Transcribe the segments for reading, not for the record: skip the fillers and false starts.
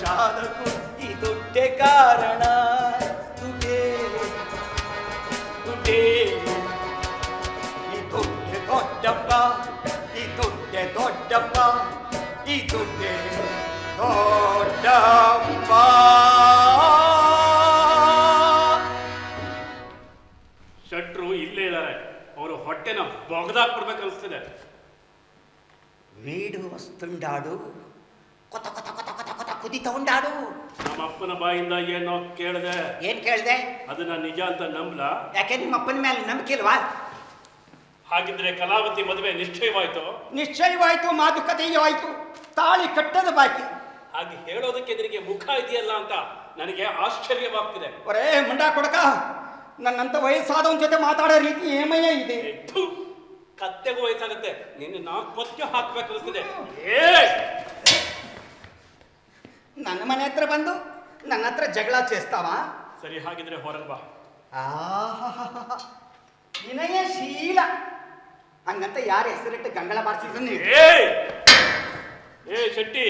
ವಿಷಾದಕ್ಕೂ ಈ ದುಡ್ಡೇ ಕಾರಣ. ದುಡ್ಡೇ ದುಡ್ಡೇ ಈ ದುಡ್ಡೇ ದೊಡ್ಡಪ್ಪ, ಈ ದುಡ್ಡೇ ದೊಡ್ಡಪ್ಪ, ಈ ದುಡ್ಡೇ ದೊಡ್ಡಪ್ಪ. ಶೆಟ್ರು ಇಲ್ಲೇ ಇದ್ದಾರೆ. ಅವರು ಹೊಟ್ಟೆನ ಬೊಗದಾಕ್ಬಿಡ್ಬೇಕು ಅನಿಸ್ತಿದೆ. వీడు వస్తుండాడు, కొత్త కొత్త కొత్త కొత్త కొత్త కుదిత ఉండాడు. ನಮ್ಮ ಅಪ್ಪನ ಬಾಯಿಂದ ಏನೋ ಕೇಳಿದೆ. ಏನ್ ಕೇಳಿದೆ? ಅದನ್ನ ನಿಜ ಅಂತ ನಂಬಲ? ಯಾಕೆ ನಿಮ್ಮ ಅಪ್ಪನ ಮೇಲೆ ನಂಬಿಕೆ ಇಲ್ವಾ? ಹಾಗಿದ್ರೆ ಕಲಾವತಿ ಮದುವೆ ನಿಶ್ಚಯವಾಯ್ತು? ನಿಶ್ಚಯವಾಯ್ತು, ಮಾತುಕತೆಯೂ ಆಯ್ತು, ತಾಳಿ ಕಟ್ಟದ ಬಾಕಿ. ಹಾಗೆ ಹೇಳೋದಕ್ಕೆ ನಿನಗೆ ಮುಖ ಇದೆಯಲ್ಲ ಅಂತ ನನಗೆ ಆಶ್ಚರ್ಯವಾಗ್ತಿದೆ. ಒರೇ ಮುಂಡ ಕೊಡಕ, ನನ್ನಂತ ವಯಸ್ಸಾದವನ ಜೊತೆ ಮಾತಾಡೋ ರೀತಿ ಏಮಯ್ಯ ಇದೆ. ಕತ್ತೆಗೂ ವಯಸ್ಸಾಗುತ್ತೆ, ನಿನ್ನ ನಾಲ್ಕು ಕೊತ್ತೆ ಹಾಕ್ಬೇಕು ಅನಿಸ್ತಿದೆ. ನನ್ನ ಮನೆ ಹತ್ರ ಬಂದು ನನ್ನ ಹತ್ರ ಜಗಳ చేస్తాವ? ಸರಿ, ಹಾಗಿದ್ರೆ ಹೊರಗೆ ಬಾ. ವಿನಯಶೀಲ ಹಂಗಂತ ಯಾರ ಹೆಸರಿಟ್ಟು ಗಂಗಳ ಬಾರಿಸಿದ್ರು? ಏ ಶೆಟ್ಟಿ,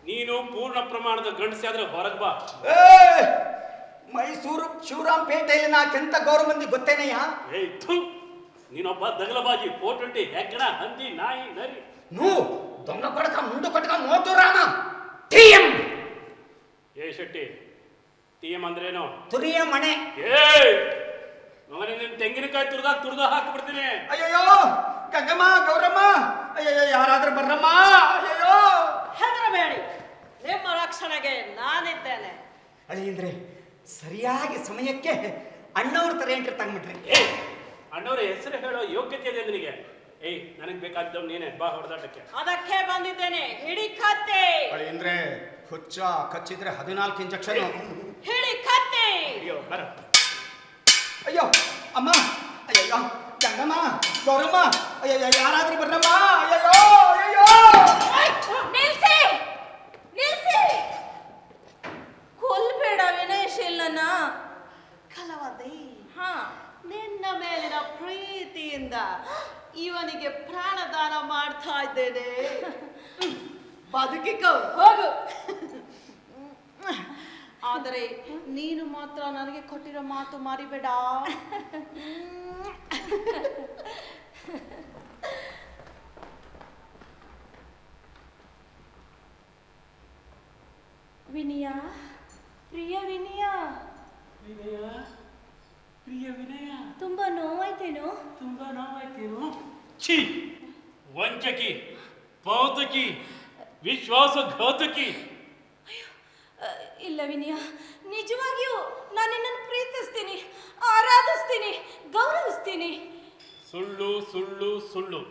ನೀನು ಪೂರ್ಣ ಪ್ರಮಾಣದ ಗಂಡಸೆ ಆದ್ರೆ ಹೊರಗೆ ಬಾ. ಮೈಸೂರು ಶಿವರಾಂಪೇಟೆಯಲ್ಲಿ ನಾಕೆಂತ ಗೌರವ ಮಂದಿ ಗೊತ್ತೇನೆಯಾ? ನೀನೊಬ್ಬ ದಗಲಬಾಜಿ, 420 ಹೆಗ್ಗಣ, ಹಂದಿ, ನಾಯಿ, ನರಿ. ನೂ ದೊಂಗ ಕೊಡಕ ಮುಂಡು ಕೊಟ್ಟಕ ಮೋಟು ರಾಮ ಟಿಎಂ. ಏ ಶೆಟ್ಟಿ, ಟಿಎಂ ಅಂದ್ರೇನು? ತುರಿಯ ಮನೆ. ಮಗನೇ, ನಿನ್ನ ತೆಂಗಿನಕಾಯಿ ತುರ್ದ ಹಾಕಿಬಿಡ್ತೀನಿ. ಅಯ್ಯಯ್ಯೋ ಗಂಗಮ್ಮ, ಗೌರಮ್ಮ, ಅಯ್ಯಯ್ಯೋ ಯಾರಾದ್ರೂ ಬರ್ರಮ್ಮ. ಅಯ್ಯಯ್ಯೋ ಹೆದರಬೇಡಿ, ನಿಮ್ಮ ರಕ್ಷಣೆಗೆ ನಾನಿದ್ದೇನೆ. ಅಳಿಯಂದ್ರೆ ಸರಿಯಾಗಿ ಸಮಯಕ್ಕೆ ಅಣ್ಣವ್ರ ತರ ಎಂಟ್ರಿ ತಗೊಂಡ್ಬಿಟ್ರಿ. ಅಣ್ಣವ್ರ ಹೆಸರು ಹೇಳೋ ಯೋಗ್ಯತೆ ಇದೆ ನಿನಗೆ? ನನಗೆ ಬೇಕಾಗಿದ್ದವ್ ನೀನೆ, ಬಾ ಹೊಡೆದಾಟಕ್ಕೆ. ಅದಕ್ಕೆ ಬಂದಿದ್ದೇನೆ, ಹಿಡಿ ಕತ್ತೆ. ಅಳಿಯಂದ್ರೆ ಹುಚ್ಚ ಕಚ್ಚಿದ್ರೆ 14 ಇಂಜೆಕ್ಷನ್. ಹಿಡಿ ಕತ್ತೆ. ಅಯ್ಯೋ ಅಮ್ಮ, ಅಯ್ಯಯ್ಯೋ ಗಂಗಮ್ಮ, ಗೌರಮ್ಮ, ಅಯ್ಯಯ್ಯೋ ಯಾರಾದ್ರೂ ಬರ್ರಮ್ಮ. ಅಯ್ಯಯ್ಯೋ ಅಯ್ಯಯ್ಯೋ ನಿಲ್ಸಿ, ನಿಲ್ಸಿ, ಕೊಲ್ಬೇಡ ವಿನಯಶೀಲನ. ಕಲವದಿ, ನಿನ್ನ ಮೇಲಿನ ಪ್ರೀತಿಯಿಂದ ಇವನಿಗೆ ಪ್ರಾಣದಾನ ಮಾಡ್ತಾ ಇದ್ದೇನೆ. ಬದುಕಿಕೋ, ಹೋಗು. ಆದರೆ ನೀನು ಮಾತ್ರ ನನಗೆ ಕೊಟ್ಟಿರೋ ಮಾತು ಮರಿಬೇಡ. ವಿನಯ, ಪ್ರಿಯ ವಿನಯ. ವಿನಯ, ಪ್ರಿಯ ವಿನಯ. ತುಂಬಾ ನೋವಾಯ್ತೇನೋ? ತುಂಬಾ ನೋವಾಯ್ತೇನೋ? ಛೀ, ವಂಚಕಿ, ಪಾತಕಿ, ವಿಶ್ವಾಸಘಾತಕಿ. ಇಲ್ಲ ವಿನಯ, ನಿಜವಾಗಿಯೂ ನಾನು ನಿನ್ನನ್ನು ಪ್ರೀತಿಸ್ತೀನಿ, ಆರಾಧಿಸ್ತೀನಿ, ಗೌರವಿಸ್ತೀನಿ. ಸುಳ್ಳು ಸುಳ್ಳು ಸುಳ್ಳು.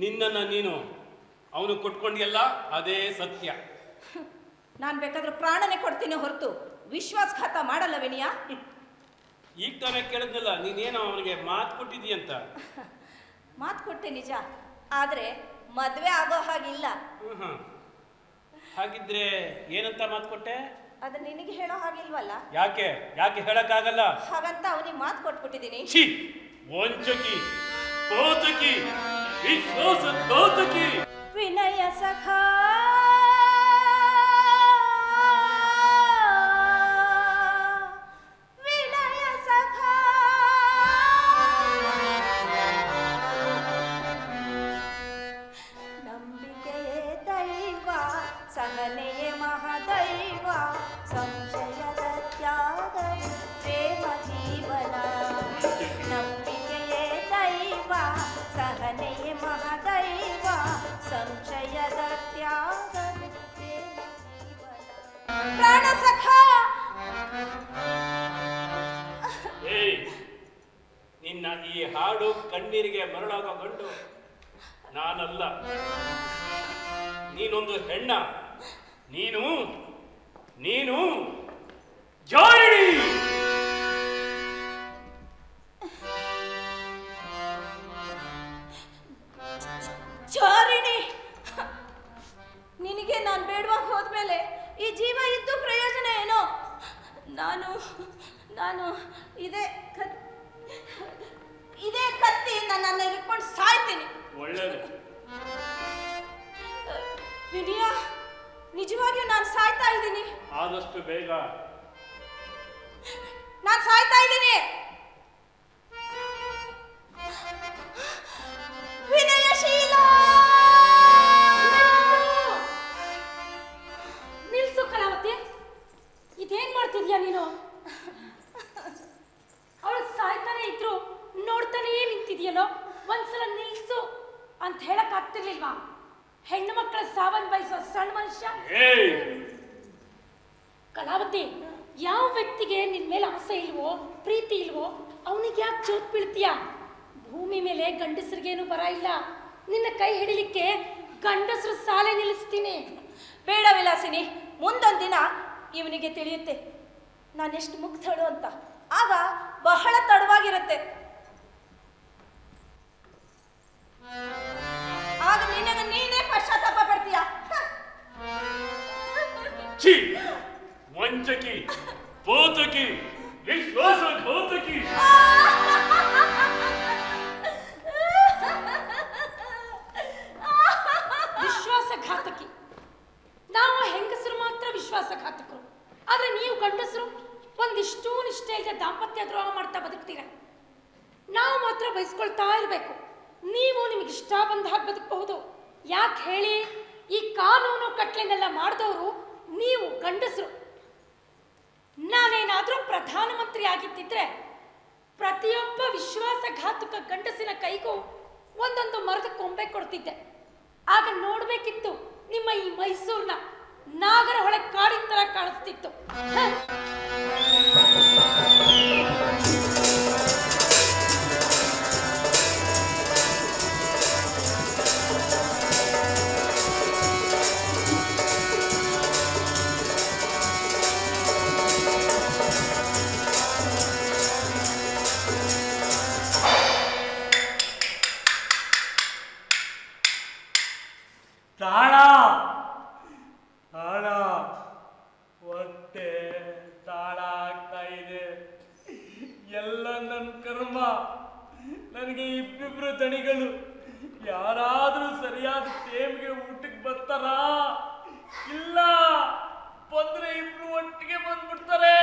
ನಿನ್ನನ್ನು ನೀನು ಅವನು ಕೊಟ್ಕೊಂಡಿಯಲ್ಲ, ಅದೇ ಸತ್ಯ. ನಾನು ಬೇಕಾದ್ರೆ ಪ್ರಾಣನೇ ಕೊಡ್ತೀನಿ ಹೊರತು ವಿಶ್ವಾಸಘಾತ ಮಾಡಲ್ಲ ವಿನಯ. ಈಗ ತಾನೇ ಕೇಳಿದ್ನಲ್ಲ, ನೀನೇನೋ ಅವನಿಗೆ ಮಾತು ಕೊಟ್ಟಿದ್ದೀಯಂತ. ಮಾತು ಕೊಟ್ಟೆ ನಿಜ, ಆದರೆ ಮದುವೆ ಆಗೋ ಹಾಗಿಲ್ಲ. ಹಾಗಿದ್ರೆ ಏನಂತ ಮಾತು ಕೊಟ್ಟೆ? ಅದು ನಿನಗೆ ಹೇಳೋ ಹಾಗಿಲ್ವಲ್ಲ. ಯಾಕೆ ಯಾಕೆ ಹೇಳಕ್ಕಾಗಲ್ಲ? ಹಾಗಂತ ಅವನಿಗೆ ಮಾತು ಕೊಟ್ಬಿಟ್ಟಿದ್ದೀನಿ. ಛೀ, ವಂಚಕಿ, ಪಾತಕಿ, ವಿಶ್ವಾಸಘಾತಕಿ. ವಿನಯ ಸಖಾ, ವಿನಯ ಸಖಾ, ನಂಬಿಕೆಯೇ ದೈವ, ಸಹನೆಯೇ ಮಹಾದೈವ, ಸಂಶಯದ ತ್ಯಾಗ ಪ್ರೇಮ ಜೀವನ. ನಂಬಿಕೆಯೇ ದೈವ, ಸಹನೆಯೇ ಮಹಾದೈವ, ಸಂಶಯದ ತ್ಯಾಗ ಪ್ರೇಮ ಜೀವನ. ಪ್ರಾಣ ಸಖ. ನಿನ್ನ ಈ ಹಾಡು ಕಣ್ಣೀರಿಗೆ ಮರಳಾಗೋ ಗಂಡು ನಾನಲ್ಲ. ನೀನೊಂದು ಹೆಣ್ಣ. ನೀನು ನೀನು ಜಾರಿಣಿ. ಜಾರಿಣಿ, ನಿನಗೆ ನಾನು ಬೇಡವಾಗ ಹೋದ್ಮೇಲೆ ಈ ಜೀವ ಇದ್ದು ಪ್ರಯೋಜನ ಏನೋ? ನಾನು ನಾನು ಇದೇ ಕತ್ತಿಯಿಂದ ನನ್ನ ಇಟ್ಕೊಂಡು ಸಾಯ್ತೀನಿ. ಒಳ್ಳೆಯದು ವಿನಯ, ನಿಜವಾಗಿಯೂ ನಾನು ಸಾಯ್ತಾ ಆದಷ್ಟು ಬೇಗ. ನಾನು ಸಾಯ್ತಾ ಇದ್ದೀನಿ. ವಿನಯಶೀಲ ನಿಲ್ಸು ಕಲಾವತಿ, ಇದೇನ್ ಮಾಡ್ತಿದ್ಯಾ ನೀನು? ಅವಳು ಸಾಯ್ತಾನೆ ಇದ್ರು ನೋಡ್ತಾನೇ ನಿಂತಿದ್ಯಲ್ಲೋ, ಒಂದ್ಸಲ ನಿಲ್ಸು ಅಂತ ಹೇಳಕ್ ಆಗ್ತಿರ್ಲಿಲ್ವಾ? ಹೆಣ್ಣು ಮಕ್ಕಳ ಸಾವನ್ ಬಯಸೋ ಸಣ್ಣ ಮನುಷ್ಯ. ಕಲಾವತಿ, ಯಾವ ವ್ಯಕ್ತಿಗೆ ನಿನ್ ಮೇಲೆ ಆಸೆ ಇಲ್ವೋ, ಪ್ರೀತಿ ಇಲ್ವೋ, ಅವನಿಗೆ ಯಾಕೆ ಚೋಟ್ ಬೀಳ್ತೀಯ? ಭೂಮಿ ಮೇಲೆ ಗಂಡಸರಿಗೇನು ಬರ ಇಲ್ಲ. ನಿನ್ನ ಕೈ ಹಿಡಿಲಿಕ್ಕೆ ಗಂಡಸರು ಸಾಲೆ ನಿಲ್ಲಿಸ್ತೀನಿ. ಬೇಡ ವಿಲಾಸಿನಿ, ಮುಂದೊಂದು ದಿನ ಇವನಿಗೆ ತಿಳಿಯುತ್ತೆ ನಾನೆಷ್ಟು ಮುಗ್ಧಳು ಅಂತ. ಆಗ ಬಹಳ ತಡವಾಗಿರುತ್ತೆ. ಆಗ ನಿನಗೆ ನೀನೇ ಪಶ್ಚಾತ್ತಾಪ ಪಡ್ತೀಯ. ಛೀ! ವಂಚಕಿ, ಪೋತಕಿ, ವಿಶ್ವಾಸಘಾತಕಿ. ವಿಶ್ವಾಸಘಾತಕಿ. ನಾವು ಹೆಂಗಸರು ಮಾತ್ರ ವಿಶ್ವಾಸಘಾತಕರು, ಆದ್ರೆ ನೀವು ಗಂಡಸರು ಒಂದಿಷ್ಟು ನಿಷ್ಠೆ ಇಲ್ಲದೆ ದಾಂಪತ್ಯ ದ್ರೋಹ ಮಾಡ್ತಾ ಬದುಕ್ತೀರ. ನಾವು ಮಾತ್ರ ಬಯಸ್ಕೊಳ್ತಾ ಇರಬೇಕು. ನೀವು ನಿಮಗೆ ಇಷ್ಟ ಬಂದ ಹಾಗೆ ಬದುಕಬಹುದು. ಯಾಕೆ ಹೇಳಿ? ಈ ಕಾನೂನು ಕಟ್ಲೆನೆಲ್ಲ ಮಾಡಿದವರು ನೀವು ಗಂಡಸರು. ನಾನೇನಾದ್ರೂ ಪ್ರಧಾನಮಂತ್ರಿ ಆಗಿದ್ದಿದ್ರೆ ಪ್ರತಿಯೊಬ್ಬ ವಿಶ್ವಾಸಘಾತುಕ ಗಂಡಸಿನ ಕೈಗೂ ಒಂದೊಂದು ಮರದ ಕೊಂಬೆ ಕೊಡ್ತಿದ್ದೆ. ಆಗ ನೋಡ್ಬೇಕಿತ್ತು ನಿಮ್ಮ ಈ ಮೈಸೂರಿನ ನಾಗರಹೊಳೆ ಕಾಡಿನ ತರ ಕಾಣಿಸ್ತಿತ್ತು. ತಾಳ ತಾಳ ಹೊಟ್ಟೆ ತಾಳ ಆಗ್ತಾ ಇದೆ. ಎಲ್ಲ ನನ್ನ ಕರ್ಮ. ನನಗೆ ಇಬ್ಬಿಬ್ರು ದಣಿಗಳು. ಯಾರಾದ್ರೂ ಸರಿಯಾದ ಟೈಮ್ಗೆ ಊಟಕ್ಕೆ ಬರ್ತಾರಾ? ಇಲ್ಲ, ಬಂದ್ರೆ ಇಬ್ರು ಒಟ್ಟಿಗೆ ಬಂದ್ಬಿಡ್ತಾರೆ,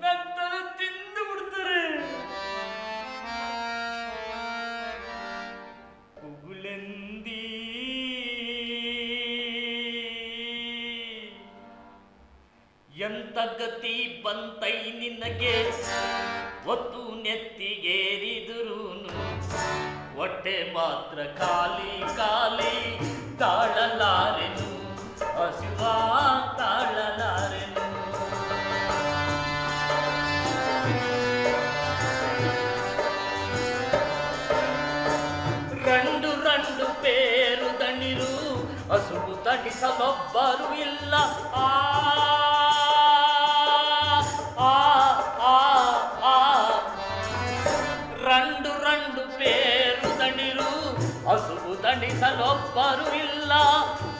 ನನ್ನ ತಲೆ ತಿಂದು ಬಿಡ್ತಾರೆ. ಉಗುಳೆಂದಿ ಎಂತ ಗತಿ ಬಂತೈ ನಿನಗೆ, ಒತ್ತು ನೆತ್ತಿಗೇರಿದುರುನು ಹೊಟ್ಟೆ ಮಾತ್ರ ಖಾಲಿ ಖಾಲಿ. ತಾಳಲಾರೆನು ಹಸಿವ ತಾಳಲಾರೆನು. ರಂಡು ರಂಡು ಪೇರು ದಣಿರು ಹಸುವು ತಡಿಸಲೊಬ್ಬರು ಇಲ್ಲ. ಆ ರಂಡು ರಂಡು ಪೇರು ದಣಿರು ಹಸುವು ತಡಿಸಲೊಬ್ಬರು ಇಲ್ಲ.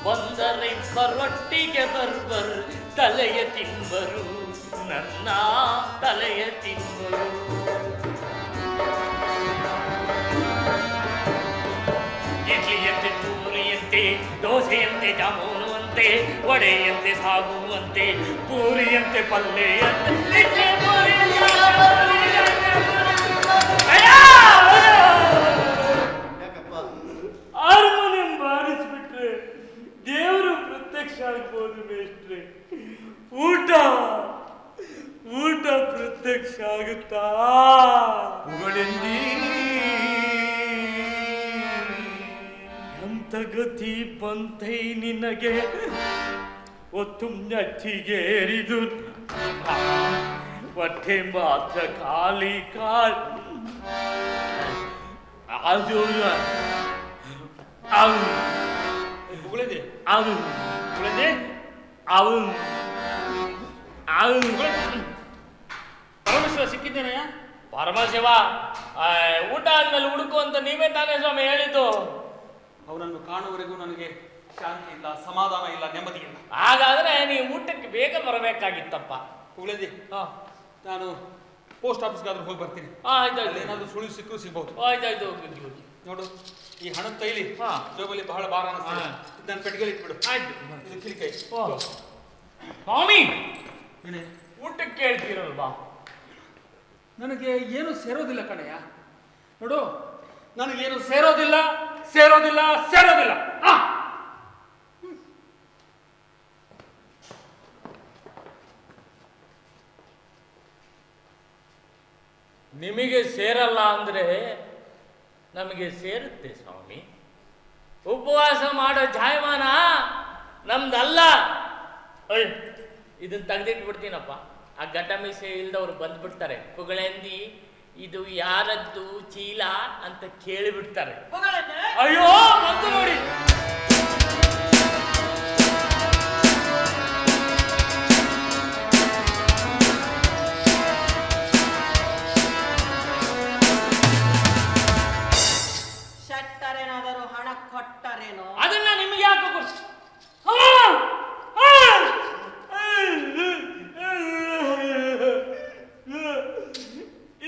ಬಂದರಿಬ್ಬರೊಟ್ಟಿಗೆ ಬರ್ಬರು ತಲೆಯ ತಿಂಬರು, ನನ್ನ ತಲೆಯ ತಿಂಬರು. ಇಡ್ಲಿಯಂತೆ ಪೂರಿಯಂತೆ, ದೋಸೆಯಂತೆ ಜಾಮೂನುವಂತೆ, ವಡೆಯಂತೆ ಸಾಗುವಂತೆ, ಪೂರಿಯಂತೆ ಪಲ್ಲೆಯಂತೆ. ಹಾರ್ಮೋನಿಯಂ ಬಾರಿಸ್ಬಿಟ್ರೆ ದೇವರು ಪ್ರತ್ಯಕ್ಷ ಆಗ್ಬೋದು ಮೇಷ್ಟ್ರೆ. ಊಟ ಊಟ ಪ್ರತ್ಯಕ್ಷ ಆಗುತ್ತಾ? ಉಗುಳೆಂದಿ ಎಂತ ಗತಿ ಬಂತೈ ನಿನಗೆ, ಒತ್ತು ನೆತ್ತಿಗೇರಿದು ಹೊಟ್ಟೆ ಮಾತ್ರ ಖಾಲಿ ಖಾಲಿ. ಅದು ಅವನು ಉಗುಳೆಂದಿ ಅವನು ಉಗುಳೆಂದಿ ಅವನು ಅವನು ಪರಮೇಶ್ವರ ಸಿಕ್ಕಿದ್ದೇನೆಯಾ? ಪರಮಶಿವ, ಊಟ ಆದ್ಮೇಲೆ ಹುಡುಕು ಅಂತ ನೀವೇ ತಾನೇ ಸ್ವಾಮಿ ಹೇಳಿದ್ದು. ಅವನನ್ನು ಕಾಣುವವರೆಗೂ ನನಗೆ ಶಾಂತಿ ಇಲ್ಲ, ಸಮಾಧಾನ ಇಲ್ಲ, ನೆಮ್ಮದಿ ಇಲ್ಲ. ಹಾಗಾದ್ರೆ ನೀವು ಊಟಕ್ಕೆ ಬೇಗ ಬರಬೇಕಾಗಿತ್ತಪ್ಪ. ಉಗುಳೆಂದಿ ನಾನು ಪೋಸ್ಟ್ ಆಫೀಸ್ಗಾದ್ರೂ ಹೋಗಿ ಬರ್ತೀನಿ. ಆಯ್ತಾಯ್ತು, ಏನಾದ್ರೂ ಸುಳಿವು ಸಿಕ್ಕರೂ ಸಿಗ್ಬಹುದು. ಆಯ್ತಾಯ್ತು, ಹೋಗಿ ಹೋಗಿ. ನೋಡು, ಈ ಹಣದ ತೈಲಿ ಜೋಬಲ್ಲಿ ಬಹಳ ಭಾರ ಅನಿಸ್ತದೆ. ಇದನ್ನ ಪೆಟ್ಟಿಗೆಲಿ ಇಟ್ಬಿಡು. ಆಯ್ತು. ಇದು ಕಿರಿಕೈ. ಸ್ವಾಮಿ ಏನೇ ಊಟಕ್ಕೆ ಕೇಳ್ತೀರಲ್ವಾ? ನನಗೆ ಏನು ಸೇರೋದಿಲ್ಲ ಕಣಯ್ಯ. ನೋಡು, ನನಗೇನು ಸೇರೋದಿಲ್ಲ ಸೇರೋದಿಲ್ಲ ಸೇರೋದಿಲ್ಲ. ನಿಮಗೆ ಸೇರಲ್ಲ ಅಂದ್ರೆ ನಮಗೆ ಸೇರುತ್ತೆ ಸ್ವಾಮಿ. ಉಪವಾಸ ಮಾಡೋ ಜಾಯಮಾನ ನಮ್ದಲ್ಲ. ಇದನ್ನ ತೆಗೆದಿಟ್ಬಿಡ್ತೀನಪ್ಪ. ಆ ಗಡ್ಡ ಮೀಸೆ ಇಲ್ದವ್ರು ಬಂದ್ಬಿಡ್ತಾರೆ. ಪುಗಳೆಂದಿ ಇದು ಯಾರದ್ದು ಚೀಲ ಅಂತ ಕೇಳಿಬಿಡ್ತಾರೆ. ಅಯ್ಯೋ ಬಂತು ನೋಡಿ. ಶೆಟ್ಟರೇನಾದರೂ ಹಣ ಕೊಟ್ಟರೇನೋ? ಅದನ್ನ ನಿಮ್ಗೆ ಯಾಕೆ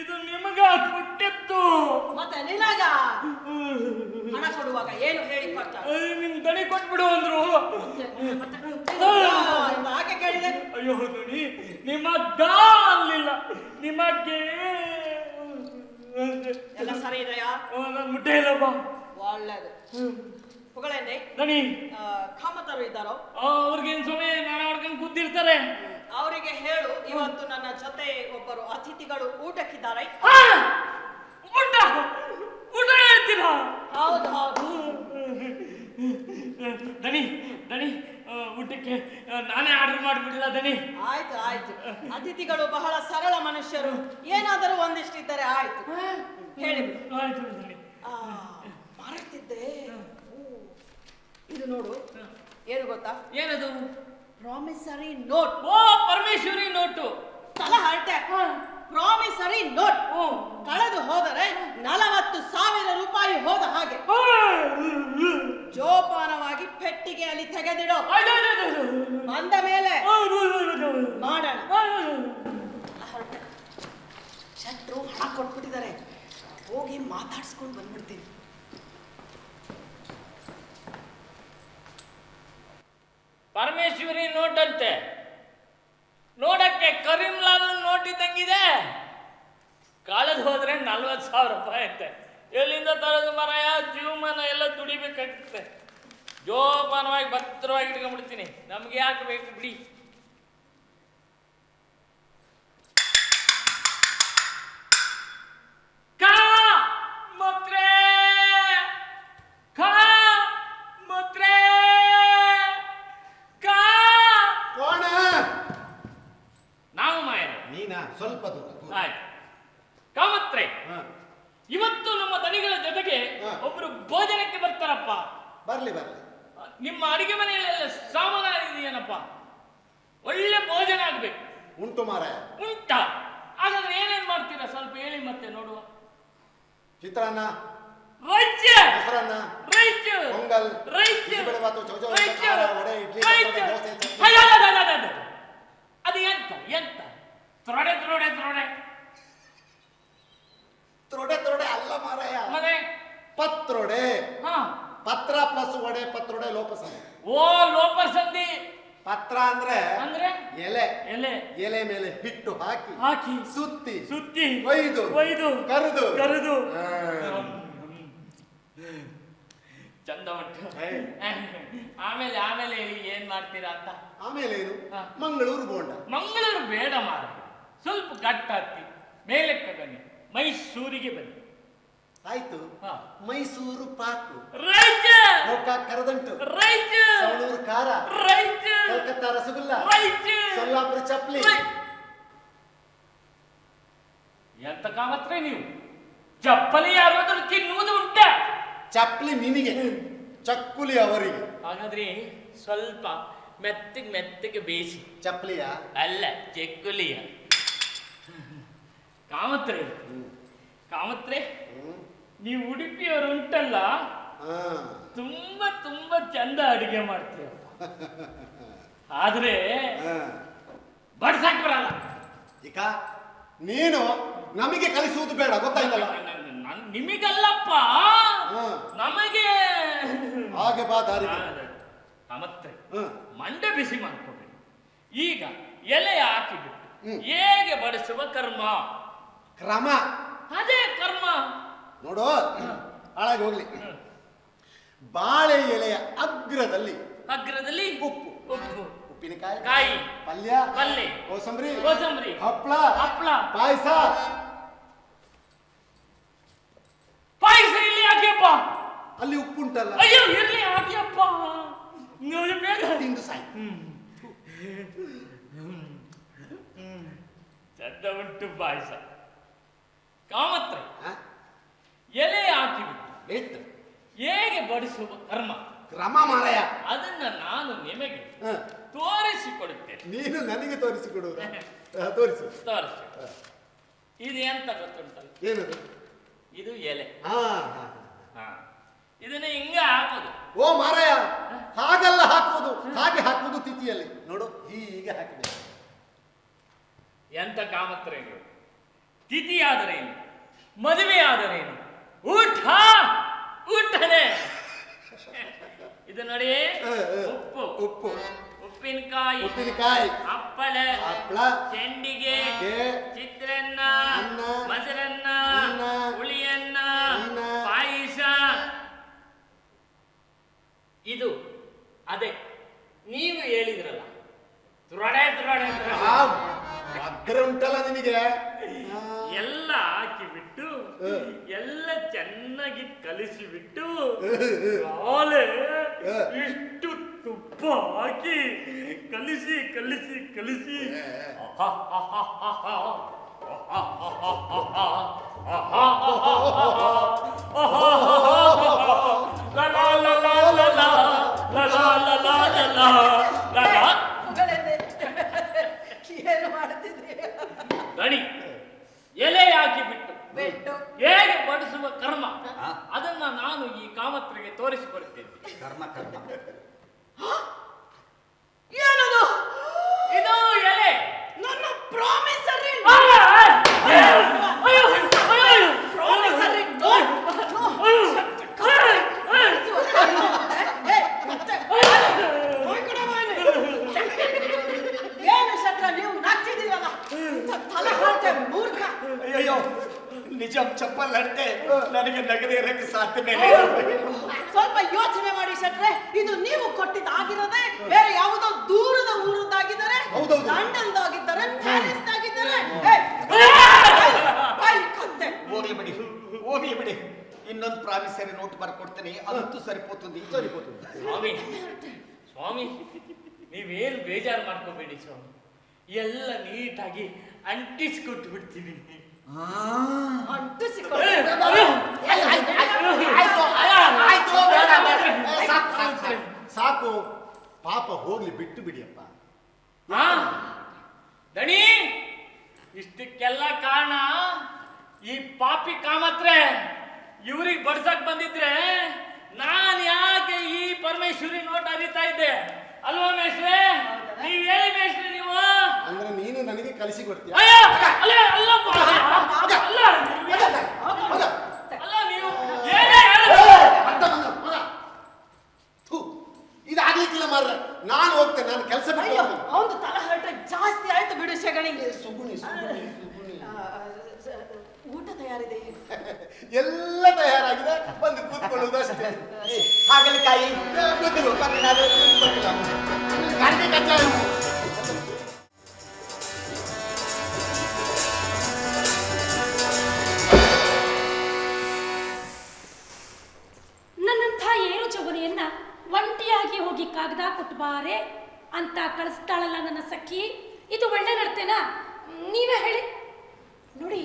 ಇದು ನಿಮಗ ಕೊಟ್ಟಿತ್ತು. ಮತ್ತೆ ನಿನಗ ಹಣ ಕೊಡುವಾಗ ಏನು ಹೇಳಿ ಕೊಟ್ಟ? ನಿಮ್ ದಣಿ ಕೊಟ್ಬಿಡು ಅಂದ್ರು. ಯಾಕೆ ಕೇಳಿದೆ? ಅಯ್ಯೋ ದಣಿ ನಿಮಗ್ಗ ಅಲ್ಲಿಲ್ಲ, ನಿಮಗೆ ಎಲ್ಲ ಸರಿ ಇದೆಯಾ? ನನ್ ಮುಟ್ಟೆ ಇಲ್ಲಪ್ಪ. ಒಳ್ಳೇದು. ಪುಗಳೇಂದೆ ದಣಿ ಕಾಮತರು ಇದ್ದಾರೋ? ಅವ್ರಿಗೇನ್ ಸಮಯ ನಾನು ಆಡ್ಕೊಂಡು ಕೂತಿರ್ತಾರೆ. ಅವರಿಗೆ ಹೇಳು, ಇವತ್ತು ನನ್ನ ಜೊತೆ ಒಬ್ಬರು ಅತಿಥಿಗಳು ಊಟಕ್ಕಿದ್ದಾರೆ. ಊಟ ಊಟ ಹೇಳ್ತೀರಾ? ಹೌದು ಹೌದು. ದಣಿ ದಣಿ ಊಟಕ್ಕೆ ನಾನೇ ಆರ್ಡರ್ ಮಾಡಿಬಿಡಲ್ಲ ದಣಿ? ಆಯ್ತು ಆಯ್ತು. ಅತಿಥಿಗಳು ಬಹಳ ಸರಳ ಮನುಷ್ಯರು, ಏನಾದರೂ ಒಂದಿಷ್ಟಿದ್ದರೆ ಆಯ್ತು. ಹೇಳಿ. ಆಯ್ತು ದಣಿ. ಮರೆತಿದ್ದೆ, ಇದು ನೋಡು. ಏನು ಗೊತ್ತಾ? ಏನದು? Promissory note. ಓ ಪರಮೇಶ್ವರಿ ನೋಟು. ತಲ ಹರಟೆ. ಪ್ರಾಮಿಸರಿ ನೋಟ್ ಕಳೆದು ಹೋದರೆ 40,000 ರೂಪಾಯಿ ಹೋದ ಹಾಗೆ ಜೋಪಾನವಾಗಿ ಪೆಟ್ಟಿಗೆಯಲ್ಲಿ ತೆಗೆದಿಡೋ. ಬಂದ ಮೇಲೆ ಮಾಡೋಣ. ಶತ್ರು ಹಣ ಕೊಟ್ಬಿಟ್ಟಿದ್ದಾರೆ, ಹೋಗಿ ಮಾತಾಡ್ಸ್ಕೊಂಡು ಬಂದ್ಬಿಡ್ತೀನಿ. ಪರಮೇಶ್ವರಿ ನೋಟ್ ಅಂತೆ, ನೋಡಕ್ಕೆ ಕರೀಂಲಾಲ್ ನೋಟ್ ಇದ್ದಂಗಿದೆ. ಕಳೆದು ಹೋದ್ರೆ 40,000 ರೂಪಾಯಿ ಅಂತೆ. ಎಲ್ಲಿಂದ ತರೋದು ಮರಾಯ? ಜೀವಮಾನ ಎಲ್ಲ ದುಡಿಬೇಕಾಗುತ್ತೆ. ಜೋಪಾನವಾಗಿ ಭದ್ರವಾಗಿ ಇಟ್ಕೊಂಡ್ಬಿಡ್ತೀನಿ. ನಮ್ಗೆ ಯಾಕೆ ಬೇಕು ಬಿಡಿ. ಸ್ವಲ್ಪ ಆಯ್ತು. ಕಾಮತ್ರೆ, ಇವತ್ತು ನಮ್ಮ ದಣಿಗಳ ಜೊತೆಗೆ ಒಬ್ರು ಭೋಜನಕ್ಕೆ ಬರ್ತಾರಪ್ಪ. ಬರ್ಲಿ ಬರ್ಲಿ. ನಿಮ್ಮ ಅಡಿಗೆ ಮನೆಯಲ್ಲೆಲ್ಲ ಸಾಮಾನ ಇದೆಯೇನಪ್ಪ? ಒಳ್ಳೆ ಭೋಜನ ಆಗ್ಬೇಕು. ಉಂಟು ಮಾರಾಯ. ಉಂಟಾ? ಹಾಗಾದ್ರೆ ಏನೇನ್ ಮಾಡ್ತೀರಾ ಸ್ವಲ್ಪ ಹೇಳಿ ಮತ್ತೆ ನೋಡುವ. ಚಿತ್ರಾನ್ನ, ರೈಚ, ಮೊಸರನ್ನ, ರೈಚ, ಪೊಂಗಲ್, ರೈಚ, ಬಿಸಿಬೇಳೆಬಾತು, ಚೌಚೌ, ಖಾರ, ವಡೆ, ಇಡ್ಲಿ, ದೋಸೆ, ಅದು ಎಂತ ಎಂತ? ತ್ರೋಡೆ ತ್ರೋಡೆ ತ್ರೋಡೆ ತ್ರೋಡೆ ತ್ರೋಡೆ ಅಲ್ಲ ಮಾರಾಯ, ಮತ್ತೆ ಪತ್ರೊಡೆ. ಹಾ, ಪತ್ರ ಪ್ಲಸ್ ಒಡೆ, ಪತ್ರೊಡೆ ಲೋಪಸಂಧಿ. ಓ ಲೋಪಸಂಧಿ. ಪತ್ರ ಅಂದ್ರೆ ಅಂದ್ರೆ ಎಲೆ. ಎಲೆ ಎಲೆ ಮೇಲೆ ಹಿಟ್ಟು ಹಾಕಿ ಹಾಕಿ ಸುತ್ತಿ ಸುತ್ತಿ ಒಯ್ದು ಒಯ್ದು ಕರೆದು ಕರೆದು ಚಂದ ಉಂಟು. ಆಮೇಲೆ ಆಮೇಲೆ ಏನ್ ಮಾಡ್ತೀರಾ ಅಂತ? ಆಮೇಲೆ ಏನು? ಮಂಗಳೂರು ಬೋಂಡ. ಮಂಗಳೂರು ಬೇಡ ಮಾರ, ಸ್ವಲ್ಪ ಗಟ್ಟ ಹತ್ತಿ ಮೇಲಕ್ಕೆ ಬನ್ನಿ, ಮೈಸೂರಿಗೆ ಬನ್ನಿ. ಆಯ್ತು. ಮೈಸೂರು ಪಾಕು, ರೈತ ಗೋಕಾಕ್ ಕರದಂಟು, ರೈತ ಸವಣೂರು ಖಾರ, ರೈತ ಕಲ್ಕತ್ತಾ ರಸಗುಲ್ಲ, ರೈತ ಸೊಲ್ಲಾಪುರ ಚಪ್ಲಿ. ಎಂತ ಕಾಮತ್ರೆ ನೀವು? ಚಪ್ಪಲಿ ಯಾರಾದ್ರೂ ತಿನ್ನುವುದು ಉಂಟ? ಚಪ್ಲಿ ನಿನಗೆ, ಚಕ್ಕುಲಿ ಅವರಿಗೆ. ಹಾಗಾದ್ರೆ ಸ್ವಲ್ಪ ಮೆತ್ತಗೆ ಮೆತ್ತಗೆ ಬೇಯಿಸಿ. ಚಪ್ಲಿಯ ಅಲ್ಲ, ಚೆಕ್ಕುಲಿಯ. ಕಾಮತ್ರೆ ಕಾಮತ್ರೆ, ನೀವು ಉಡುಪಿಯವರು ಉಂಟಲ್ಲ, ತುಂಬಾ ತುಂಬಾ ಚಂದ ಅಡಿಗೆ ಮಾಡ್ತೀರ. ಆದ್ರೆ ಬಡ್ಸಾಕ್ ಬರಲ್ಲ. ಈಗ ನೀನು ನಮಗೆ ಕಲಿಸುವುದು ಬೇಡ, ಗೊತ್ತಾಯ್ತಲ್ಲ? ನಿಮಗಲ್ಲಪ್ಪ, ನಮಗೆ. ಹಾಗೆ ಬಾ ದಾರಿ. ಕಾಮತ್ರೆ, ಮಂಡೆ ಬಿಸಿ ಮಾಡ್ಕೋಬೇಡಿ. ಈಗ ಎಲೆ ಹಾಕಿಬಿಟ್ಟು ಹೇಗೆ ಬಡಿಸುವ ಕರ್ಮ? ಕ್ರಮ ಅದೇ ಕರ್ಮ. ನೋಡು, ಹಾಳಾಗಿ ಹೋಗ್ಲಿ. ಬಾಳೆ ಎಲೆಯ ಅಗ್ರದಲ್ಲಿ ಉಪ್ಪು, ಉಪ್ಪಿನಕಾಯಿ, ಕಾಯಿ, ಪಲ್ಯ, ಕೋಸಂಬರಿ, ಹಪ್ಪಳ, ಪಾಯಸ ಇಲ್ಲಿ ಹಾಕಿಯಪ್ಪ. ಅಲ್ಲಿ ಉಪ್ಪುಂಟಲ್ಲ, ಅಯ್ಯೋ ಇರ್ಲಿ ಹಾಕಿಯಪ್ಪ. ನೋಡಿ ಬೇಗ ತಿಂದು ಸಾಯಿ. ಚಂದ ಉಂಟು ಪಾಯಸ. ಕಾಮತ್ರ ಎಲೆ ಹಾಕಿಬಿಟ್ಟು ಹೇಗೆ ಬಡಿಸುವ ಕ್ರಮ ಮಾರಾಯ. ಅದನ್ನ ನಾನು ನಿಮಗೆ ತೋರಿಸಿಕೊಡುತ್ತೇನೆ. ನೀನು ನನಗೆ ತೋರಿಸಿಕೊಡುವ? ತೋರಿಸು. ಇದು ಎಂತ ಗೊತ್ತುಂಟಲ್ಲ? ಏನದು? ಇದು ಎಲೆ. ಹಾ, ಇದನ್ನ ಹಿಂಗ ಹಾಕೋದು. ಓ ಮಾರಾಯ, ಹಾಗೆಲ್ಲ ಹಾಕುವುದು, ಹಾಗೆ ಹಾಕುವುದು ತಿಥಿಯಲ್ಲಿ. ನೋಡು, ಹೀಗೆ ಹಾಕಬೇಕು. ಎಂತ ಕಾಮತ್ರ ಇದು? ತಿಥಿ ಆದರೇನು, ಮದುವೆ ಆದರೇನು, ಊಟನೇ. ಇದು ನೋಡಿ, ಉಪ್ಪು, ಉಪ್ಪಿನಕಾಯಿ, ಹಪ್ಪಳ, ಚೆಂಡಿಗೆ, ಚಿತ್ರಾನ್ನ, ಮೊಸರನ್ನ, ಹುಳಿಯನ್ನ, ಪಾಯಸ. ಇದು ಅದೇ ನೀವು ಹೇಳಿದ್ರಲ್ಲ, ತುರಡೆ ಅಗ್ರ ಉಂಟಲ್ಲ ನಿನಗೆ. ಎಲ್ಲ ಹಾಕಿಬಿಟ್ಟು ಎಲ್ಲ ಚೆನ್ನಾಗಿ ಕಲಿಸಿಬಿಟ್ಟು ಇಷ್ಟು ತುಪ್ಪ ಹಾಕಿ ಕಲಿಸಿ ಏನು ಮಾಡ್ತಿದ್ರಿ? ದಣಿ ಎಲೆ ಹಾಕಿಬಿಟ್ಟು ಹೇಗೆ ಬಡಿಸುವ ಕರ್ಮ, ಅದನ್ನ ನಾನು ಈ ಕಾಮತ್ರಿಗೆ ತೋರಿಸಿಕೊಡುತ್ತೇನೆ. ಏನದು? ಇದು ಎಲೆ. ನನ್ನ ಪ್ರಾಮಿಸರಿ ಏನು ಶಟ್ರ, ನೀವು ನಾಚಿದ್ದೀರಲ್ಲ, ತಲೆ ಹಾಟೆ ಮೂರ್ಖ. ಅಯ್ಯೋ, ನಿಜ ಚಪ್ಪಲ್ ಅಟ್ಟೆ ನನಗೆ ನಗದೆ ಇರಕ್ಕೆ ಸಾಧ್ಯವೇ ಇಲ್ಲ. ಸ್ವಲ್ಪ ಯೋಚನೆ ಮಾಡಿ ಶಟ್ರೆ, ಇದು ನೀವು ಕೊಟ್ಟಿದ್ದಾಗಿರೋದೆ ಬೇರೆ ಯಾವುದೋ ದೂರದ ಊರದ್ದಾಗಿದ್ದಾರೆ, ಲಂಡನ್ದಾಗಿದ್ದಾರೆ, ಪ್ಯಾರಿಸ್ದಾಗಿದ್ದಾರೆ. ಹೋಗ್ಲಿ ಬಿಡಿ, ಇನ್ನೊಂದು ಪ್ರಾಮಿಸರಿ ನೋಟ್ ಬರ್ಕೊಡ್ತೇನೆ, ಅದಂತೂ ಸರಿಪೋతుంది. ಸ್ವಾಮಿ, ನೀವೇನು ಬೇಜಾರು ಮಾಡ್ಕೋಬೇಡಿ ಸ್ವಾಮಿ, ಎಲ್ಲ ನೀಟಾಗಿ ಅಂಟಿಸ್ಕೊಟ್ಟು ಬಿಡ್ತೀನಿ. ಸಾಕು, ಪಾಪ ಹೋಗ್ಲಿ, ಬಿಟ್ಟು ಬಿಡಿಯಪ್ಪ. ದಣಿ, ಇಷ್ಟಕ್ಕೆಲ್ಲ ಕಾರಣ ಈ ಪಾಪಿ ಕಾಮತ್ರೆ. ಇವ್ರಿಗೆ ಬಡ್ಸಕ್ ಬಂದಿದ್ರೆ ನಾನ್ ಯಾಕೆ ಈ ಪರಮೇಶ್ವರಿ ನೋಟ್ ಅರಿತಾ ಇದ್ದೆ ಅಲ್ವಾ ಮೇಷ್ಟ್ರೆ? ನೀವ್ ಹೇಳಿ ಮೇಷ್ಟ್ರೆ, ನೀವು ಅಂದ್ರೆ ನೀನು ನನಗೆ ಕಲಿಸಿ ಕೊಡ್ತೀಯ? ಇದಾಗ್ಲಿಕ್ಕಿಲ್ಲ ಮಾರ್ರೆ, ನಾನು ಹೋಗ್ತೇನೆ, ನಾನು ಕೆಲಸ ಬಿಟ್ಟು ಹೋಗ್ತೇನೆ. ಅವನು ತಲೆ ಹರಟೆ ಜಾಸ್ತಿ ಆಯ್ತು ಬಿಡು ಶಗಣಿಗೆ. ಸುಗುಣಿ ಊಟ ತಯಾರಿದೆ? ಎಲ್ಲ ತಯಾರಾಗಿದೆ, ಬಂದು ಕೂತ್ಕೊಳ್ಳುವುದಷ್ಟೇ. ಹಾಗಲಕಾಯಿ ನನ್ನಂಥ ಏರು ಚೌಗನೆಯನ್ನ ಒಂಟಿಯಾಗಿ ಹೋಗಿ ಕಾಗದ ಕೊಟ್ಬಾರೆ ಅಂತ ಕಳಿಸ್ತಾಳಲ್ಲ ನನ್ನ ಸಖಿ, ಇದು ಒಳ್ಳೆ ನಡ್ತೇನಾ? ನೀವೇ ಹೇಳಿ ನೋಡಿ.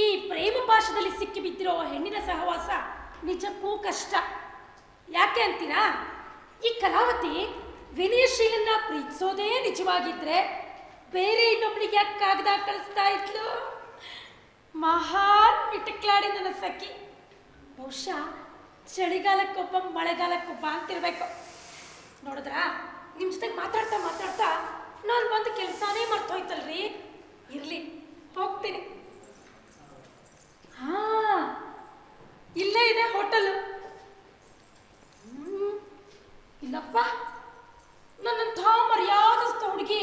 ಈ ಪ್ರೇಮ ಪಾಶದಲ್ಲಿ ಸಿಕ್ಕಿ ಬಿದ್ದಿರೋ ಹೆಣ್ಣಿನ ಸಹವಾಸ ನಿಜಕ್ಕೂ ಕಷ್ಟ. ಯಾಕೆ ಅಂತೀರಾ? ಈ ಕಲಾವತಿ ವಿನಯಶೀಲನ್ನ ಪ್ರೀತಿಸೋದೇ ನಿಜವಾಗಿದ್ರೆ ಬೇರೆ ಇನ್ನೊಬ್ಳಿಗೆ ಯಾಕೆ ಕಾಗದ ಕಳಿಸ್ತಾ ಇದ್ಲು? ಮಹಾನ್ ಮಿಟಕ್ಲಾಡಿ ನನ್ನ ಸಖಿ. ಬಹುಶಃ ಚಳಿಗಾಲಕ್ಕೊಬ್ಬ ಮಳೆಗಾಲಕ್ಕೊಬ್ಬ ಅಂತಿರ್ಬೇಕು. ನೋಡಿದ್ರಾ, ನಿಮ್ಮ ಜೊತೆಗೆ ಮಾತಾಡ್ತಾ ನಾನು ಬಂದು ಕೆಲಸನೇ ಮರ್ತೋಯ್ತಲ್ರಿ. ಇರ್ಲಿ, ಹೋಗ್ತೀನಿ. ಹಾ, ಇಲ್ಲೇ ಇದೆ ಹೋಟೆಲ್. ಇಲ್ಲಪ್ಪ, ನನ್ನಂಥ ಮರ್ಯಾದಸ್ಥ ಹುಡುಗಿ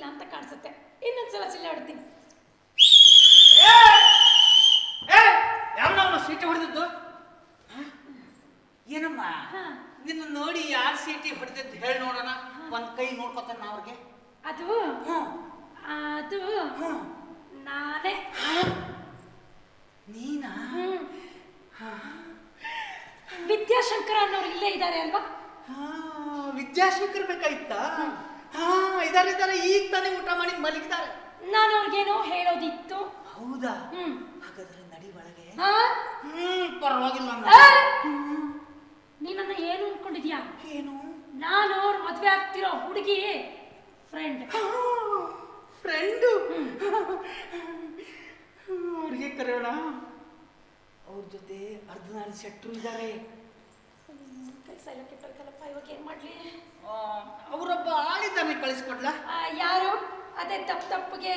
ಇಲ್ಲ ಅಂತ ಕಾಣಿಸುತ್ತೆ. ಇನ್ನೊಂದ್ಸಲ ಚಿಲ್ಲ ಹೊಡ್ತೀನಿ. ಯಾವನವನು ಸೀಟಿ ಹೊಡೆದದ್ದು? ಏನಮ್ಮ ಹಾ. ನಿನ್ನ ನೋಡಿ ಯಾರು ಸೀಟಿ ಹೊಡೆದದ್ದು ಹೇಳಿ ನೋಡೋಣ. ಒಂದ್ ಕೈ ನೋಡ್ಕೊತಾನ ನಾ ಅವ್ರಿಗೆ. ಅದು ಹ್ಮ್ ಅದು ಹ್ಮ್ ನಾನೇ. ನೀನಾ? ವಿದ್ಯಾಶಂಕರ ಅನ್ನೋರು ಇಲ್ಲೇ ಇದ್ದಾರೆ ಅಲ್ವಾ? ವಿದ್ಯಾಶಂಕರ್ ಬೇಕಾಯ್ತಾ? ಇದಾರೆ ಈಗ ತಾನೇ ಊಟ ಮಾಡಿ ಮಲಗಿದ್ದಾರೆ. ನಾನು ಅವ್ರಿಗೇನೋ ಹೇಳೋದಿತ್ತು. ಹೌದಾ? ಹಾಗಾದ್ರೆ ನಡಿ ಒಳಗೆ. ಆ? ಪರವಾಗಿಲ್ಲ. ನೀನನ್ನ ಏನು ಅನ್ಕೊಂಡಿದ್ಯಾ? ಏನು? ನಾನು ಅವ್ರ ಮದ್ವೆ ಆಗ್ತಿರೋ ಹುಡುಗಿ ಫ್ರೆಂಡ್. ಫ್ರೆಂಡು? ಅವ್ರಿಗೆ ಕರೆಯೋಣ. ಅವ್ರ ಜೊತೆ ಅರ್ಧನಾರಿ ಶೆಟ್ರು ಇದ್ದಾರೆ. ಕೆಲಸ ಎಲ್ಲ ಕೆಟ್ಟೋಯ್ತಲ್ಲಪ್ಪ, ಇವಾಗ ಏನ್ ಮಾಡ್ಲಿ? ಅವರೊಬ್ಬ ಆಳಿದ್ದಾನೆ, ಕಳಿಸ್ಕೊಡ್ಲಾ? ಯಾರು? ಅದೇ ತಪ್ಪಗೆ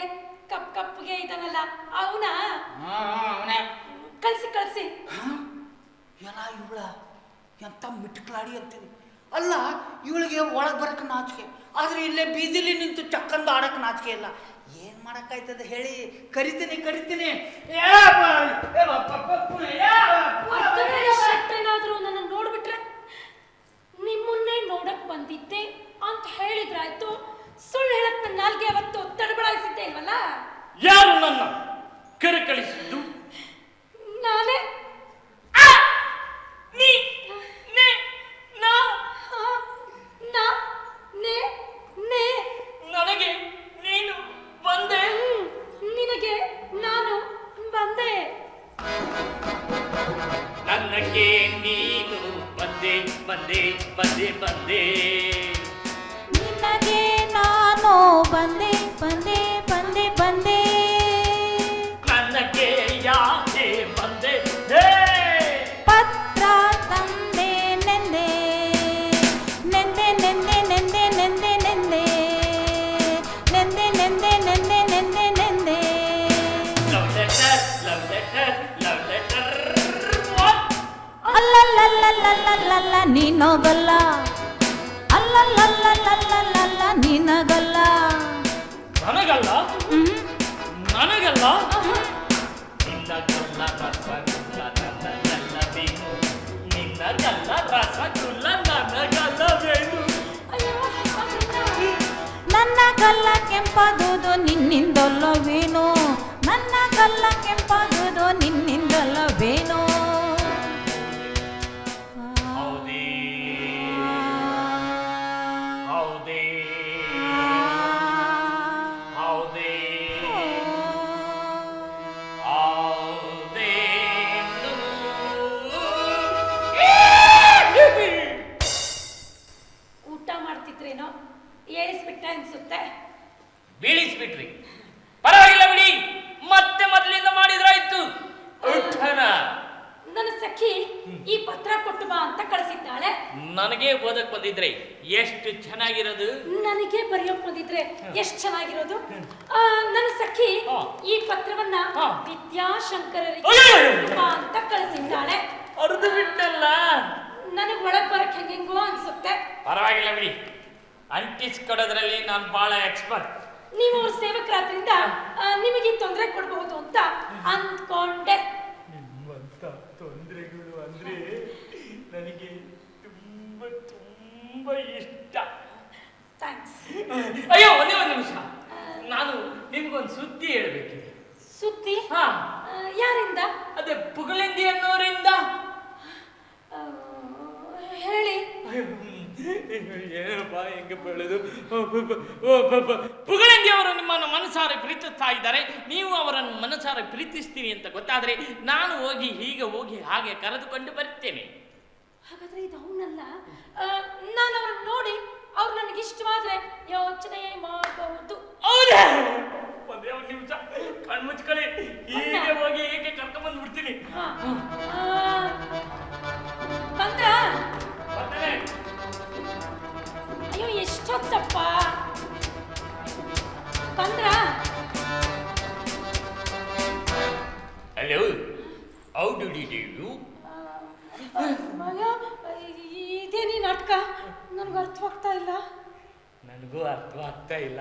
ಕಪ್ಪಗೆ ಇದನ್ನಲ್ಲ ಅವನ? ಕಳ್ಸಿ ಕಳ್ಸಿ. ಎಲ್ಲ ಇವಳ ಎಂತ ಮಿಟ್ಕಲಾಡಿ ಅಂತೀನಿ. ಅಲ್ಲ, ಇವಳಿಗೆ ಒಳಗೆ ಬರಕ್ಕೆ ನಾಚಿಕೆ, ಆದ್ರೆ ಇಲ್ಲೇ ಬೀದಿಲಿ ನಿಂತು ಚಕ್ಕಂದು ಆಡಕ್ಕೆ ನಾಚಿಕೆ ಇಲ್ಲ. ಏನ್ ಮಾಡಕ್ಕಾಯ್ತದ ಹೇಳಿ? ಕರಿತೀನಿ. ಶೆಟ್ಟೇನಾದ್ರೂ ನನ್ನ ನೋಡ್ಬಿಟ್ರೆ ನಿಮ್ಮನ್ನೇ ನೋಡಕ್ ಬಂದಿದ್ದೆ ಅಂತ ಹೇಳಿದ್ರಾಯ್ತು. ಸುಳ್ಳು ಹೇಳಕ್ ನನ್ನ ನಾಲ್ಗೆ ಅವತ್ತು ತಡಬಡಾಯಿಸಿದ್ದೆ ಇಲ್ವಲ್ಲ? ಯಾರು ನನ್ನ ಕರೆ ಕಳಿಸಿದ್ದು? ನಾನೇ. ನನಗೆ ನೀನು ಬಂದೆ. ನಿನಗೆ ನಾನು ಬಂದೆ. ನನಗೆ ನೀನು ಬಂದೆ ಬಂದೆ ಬಂದೆ ಬಂದೆ. ನಿನಗೆ ನಾನು ಬಂದೆ ಬಂದೆ ಬಂದೆ ಬಂದೆ. ನನಗೆ ಯಾಕೆ ಬಂದೆ? ಪತ್ರ ತಂದೆ ನೆಂದೆ ನೆಂದೆ ನೆಂದೆ ನೆಂದೆ ನೆಂದೆ ನೆಂದೆ ನೆಂದೆ ನೆಂದೆ ನೆಂದೆ ನೆಂದೆ ನೆಂದೆ. Love letter love letter love letter. ಅಲ್ಲಲ್ಲಲ್ಲಲ್ಲಲ್ಲಲ್ಲ ನೀನೋಗಲ್ಲ, ಅಲ್ಲಲ್ಲಲ್ಲಲ್ಲಲ್ಲಲ್ಲ ನಿನಗಲ್ಲ. ನನಗಲ್ಲ ನನಗಲ್ಲ. ನಿನ್ನಗಲ್ಲ ರಸಗುಲ್ಲ ನನಗಲ್ಲವೇನು? ನಿನ್ನಗಲ್ಲ ರಸಗುಲ್ಲ ನನಗಲ್ಲವೇನು? ನನ್ನ ಗಲ್ಲ ಕೆಂಪದುದು ನಿನ್ನಿಂದಲ್ಲವೇನೋ, ನನ್ನ ಗಲ್ಲ ಕೆಂಪದುದು ನಿನ್ನಿಂದಲ್ಲವೇನೋ. ಹೌದೇ ಹೌದೇ ಹೌದೇ ಹೌದೇನು? ಊಟ ಮಾಡ್ತಿದ್ರೇನೋ ಏಳಿಸ್ಬಿಟ್ಟ ಅನ್ಸುತ್ತೆ. ಬೀಳಿಸ್ಬಿಟ್ರಿ. ಪರವಾಗಿಲ್ಲ ಬಿಡಿ, ಮತ್ತೆ ಮೊದಲಿಂದ ಮಾಡಿದ್ರಾಯ್ತು. ಊಟನ ನನ್ನ ಸಖಿ ಈ ಪತ್ರ ಕೊಟ್ಟು ಬಾ ಅಂತ ಕಳಿಸಿದ್ದಾಳೆ. ನನಗೆ ಓದಕ್ ಬಂದಿದ್ರೆ ಎಷ್ಟು ಚೆನ್ನಾಗಿರೋದು. ನನಗೆ ಬರೆಯೋಕ್ ಬಂದಿದ್ರೆ ಎಷ್ಟು ಚೆನ್ನಾಗಿರೋದು. ನನ್ನ ಸಖಿ ಈ ಪತ್ರವನ್ನ ವಿದ್ಯಾಶಂಕರರಿಗೆ ಕೊಟ್ಟು ಬಾ ಅಂತ ಕಳಿಸಿದ್ದಾಳೆ. ಅರ್ದು ಬಿಟ್ಟಲ್ಲ. ನನಗ್ ಒಳಗ್ ಬರಕ್ ಹೆಂಗೋ ಅನ್ಸುತ್ತೆ. ಪರವಾಗಿಲ್ಲ ಬಿಡಿ, ಅಂಟಿಸ್ಕೊಡೋದ್ರಲ್ಲಿ ನಾನು ಬಹಳ ಎಕ್ಸ್ಪರ್ಟ್. ನೀವು ಅವ್ರ ಸೇವಕರಾದ್ರಿಂದ ನಿಮಗೆ ತೊಂದರೆ ಕೊಡಬಹುದು ಅಂತ ಅಂದ್ಕೊಂಡೆ. ನಿಮ್ಮಂತ ತೊಂದರೆಗಳು ಅಂದ್ರೆ ನನಗೆ ತುಂಬಾ ತುಂಬಾ ಇಷ್ಟ. ಥ್ಯಾಂಕ್ಸ್. ಅಯ್ಯೋ, ಒಂದೇ ಒಂದು ನಿಮಿಷ, ನಾನು ನಿಮ್ಗೊಂದು ಸುದ್ದಿ ಹೇಳ್ಬೇಕಿದೆ. ಸುದ್ದಿ? ಹಾ. ಯಾರಿಂದ? ಅದೇ ಪುಗಳೆಂದಿ ಅನ್ನೋರಿಂದ. ಹೇಳಿ. ಏನಪ್ಪ ಹೆಂಗೆ ಬೆಳೆದು? ಪುಗಳೆಂದಿ ಅವರು ನಿಮ್ಮನ್ನು ಮನಸಾರೆ ಪ್ರೀತಿಸ್ತಾ ಇದ್ದಾರೆ. ನೀವು ಅವರನ್ನು ಮನಸಾರೆ ಪ್ರೀತಿಸ್ತೀನಿ ಅಂತ ಗೊತ್ತಾದ್ರೆ ನಾನು ಹೋಗಿ ಹಾಗೆ ಕರೆದುಕೊಂಡು ಬರ್ತೇನೆ. ಹಾಗಾದ್ರೆ ಇದು ಅವನಲ್ಲ. ನಾನು ಅವ್ರನ್ನ ನೋಡಿ ಅವ್ರು ನನಗೆ ಇಷ್ಟವಾದ್ರೆ ಯೋಚನೆ ಮಾಡಬಹುದು. ಹೌದಾ? ಒಂದೇ ಒಂದು ನಿಮಿಷ ಕಣ್ಮುಚ್ಕೊಳ್ಳಿ, ಹೀಗೆ ಹೋಗಿ ಹೇಗೆ ಕರ್ಕೊಂಡ್ಬಂದು ಬಿಡ್ತೀನಿ. ಬಂದ್ರ? ಬರ್ತೇನೆ. ಅಯ್ಯೋ ಎಷ್ಟೊತ್ತಪ್ಪ ಬಂದ್ರ? Hello, how do you? ಇದೇನಿ ನಾಟಕ? ನನಗೂ ಅರ್ಥವಾಗ್ತಾ ಇಲ್ಲ. ನನಗೂ ಅರ್ಥವಾಗ್ತಾ ಇಲ್ಲ.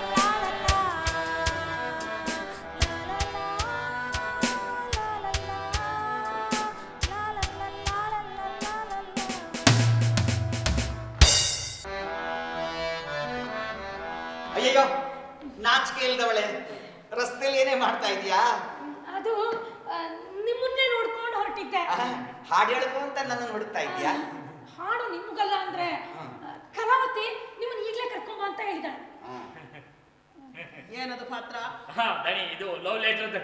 ಅಯ್ಯಯ್ಯೋ, ನಾಚಿಕೆ ಇಲ್ದವಳೆ, ರಸ್ತೆಯಲ್ಲಿ ಏನೇ ಮಾಡ್ತಾ ಇದೀಯಾ? ಅದು ನಿಮ್ಮನ್ನೇ ನೋಡ್ಕೊಂಡು ಹೊರಟಿದ್ದೆ. ಹಾಡು ಹೇಳ್ಕೊ ಅಂತ ನನ್ನ ನೋಡ್ತಾ ಇದೀಯಾ? ಹಾಡು ನಿಮ್ಗಲ್ಲ ಅಂದ್ರೆ ಕಲಾವತಿ ನಿಮ್ಮನ್ನ ಈಗಲೇ ಕರ್ಕೊಂಬ ಅಂತ ಹೇಳಿದಾಳೆ. ಏನದು ಪಾತ್ರ? ದಣಿ ಇದು ಲವ್ ಲೆಟರ್.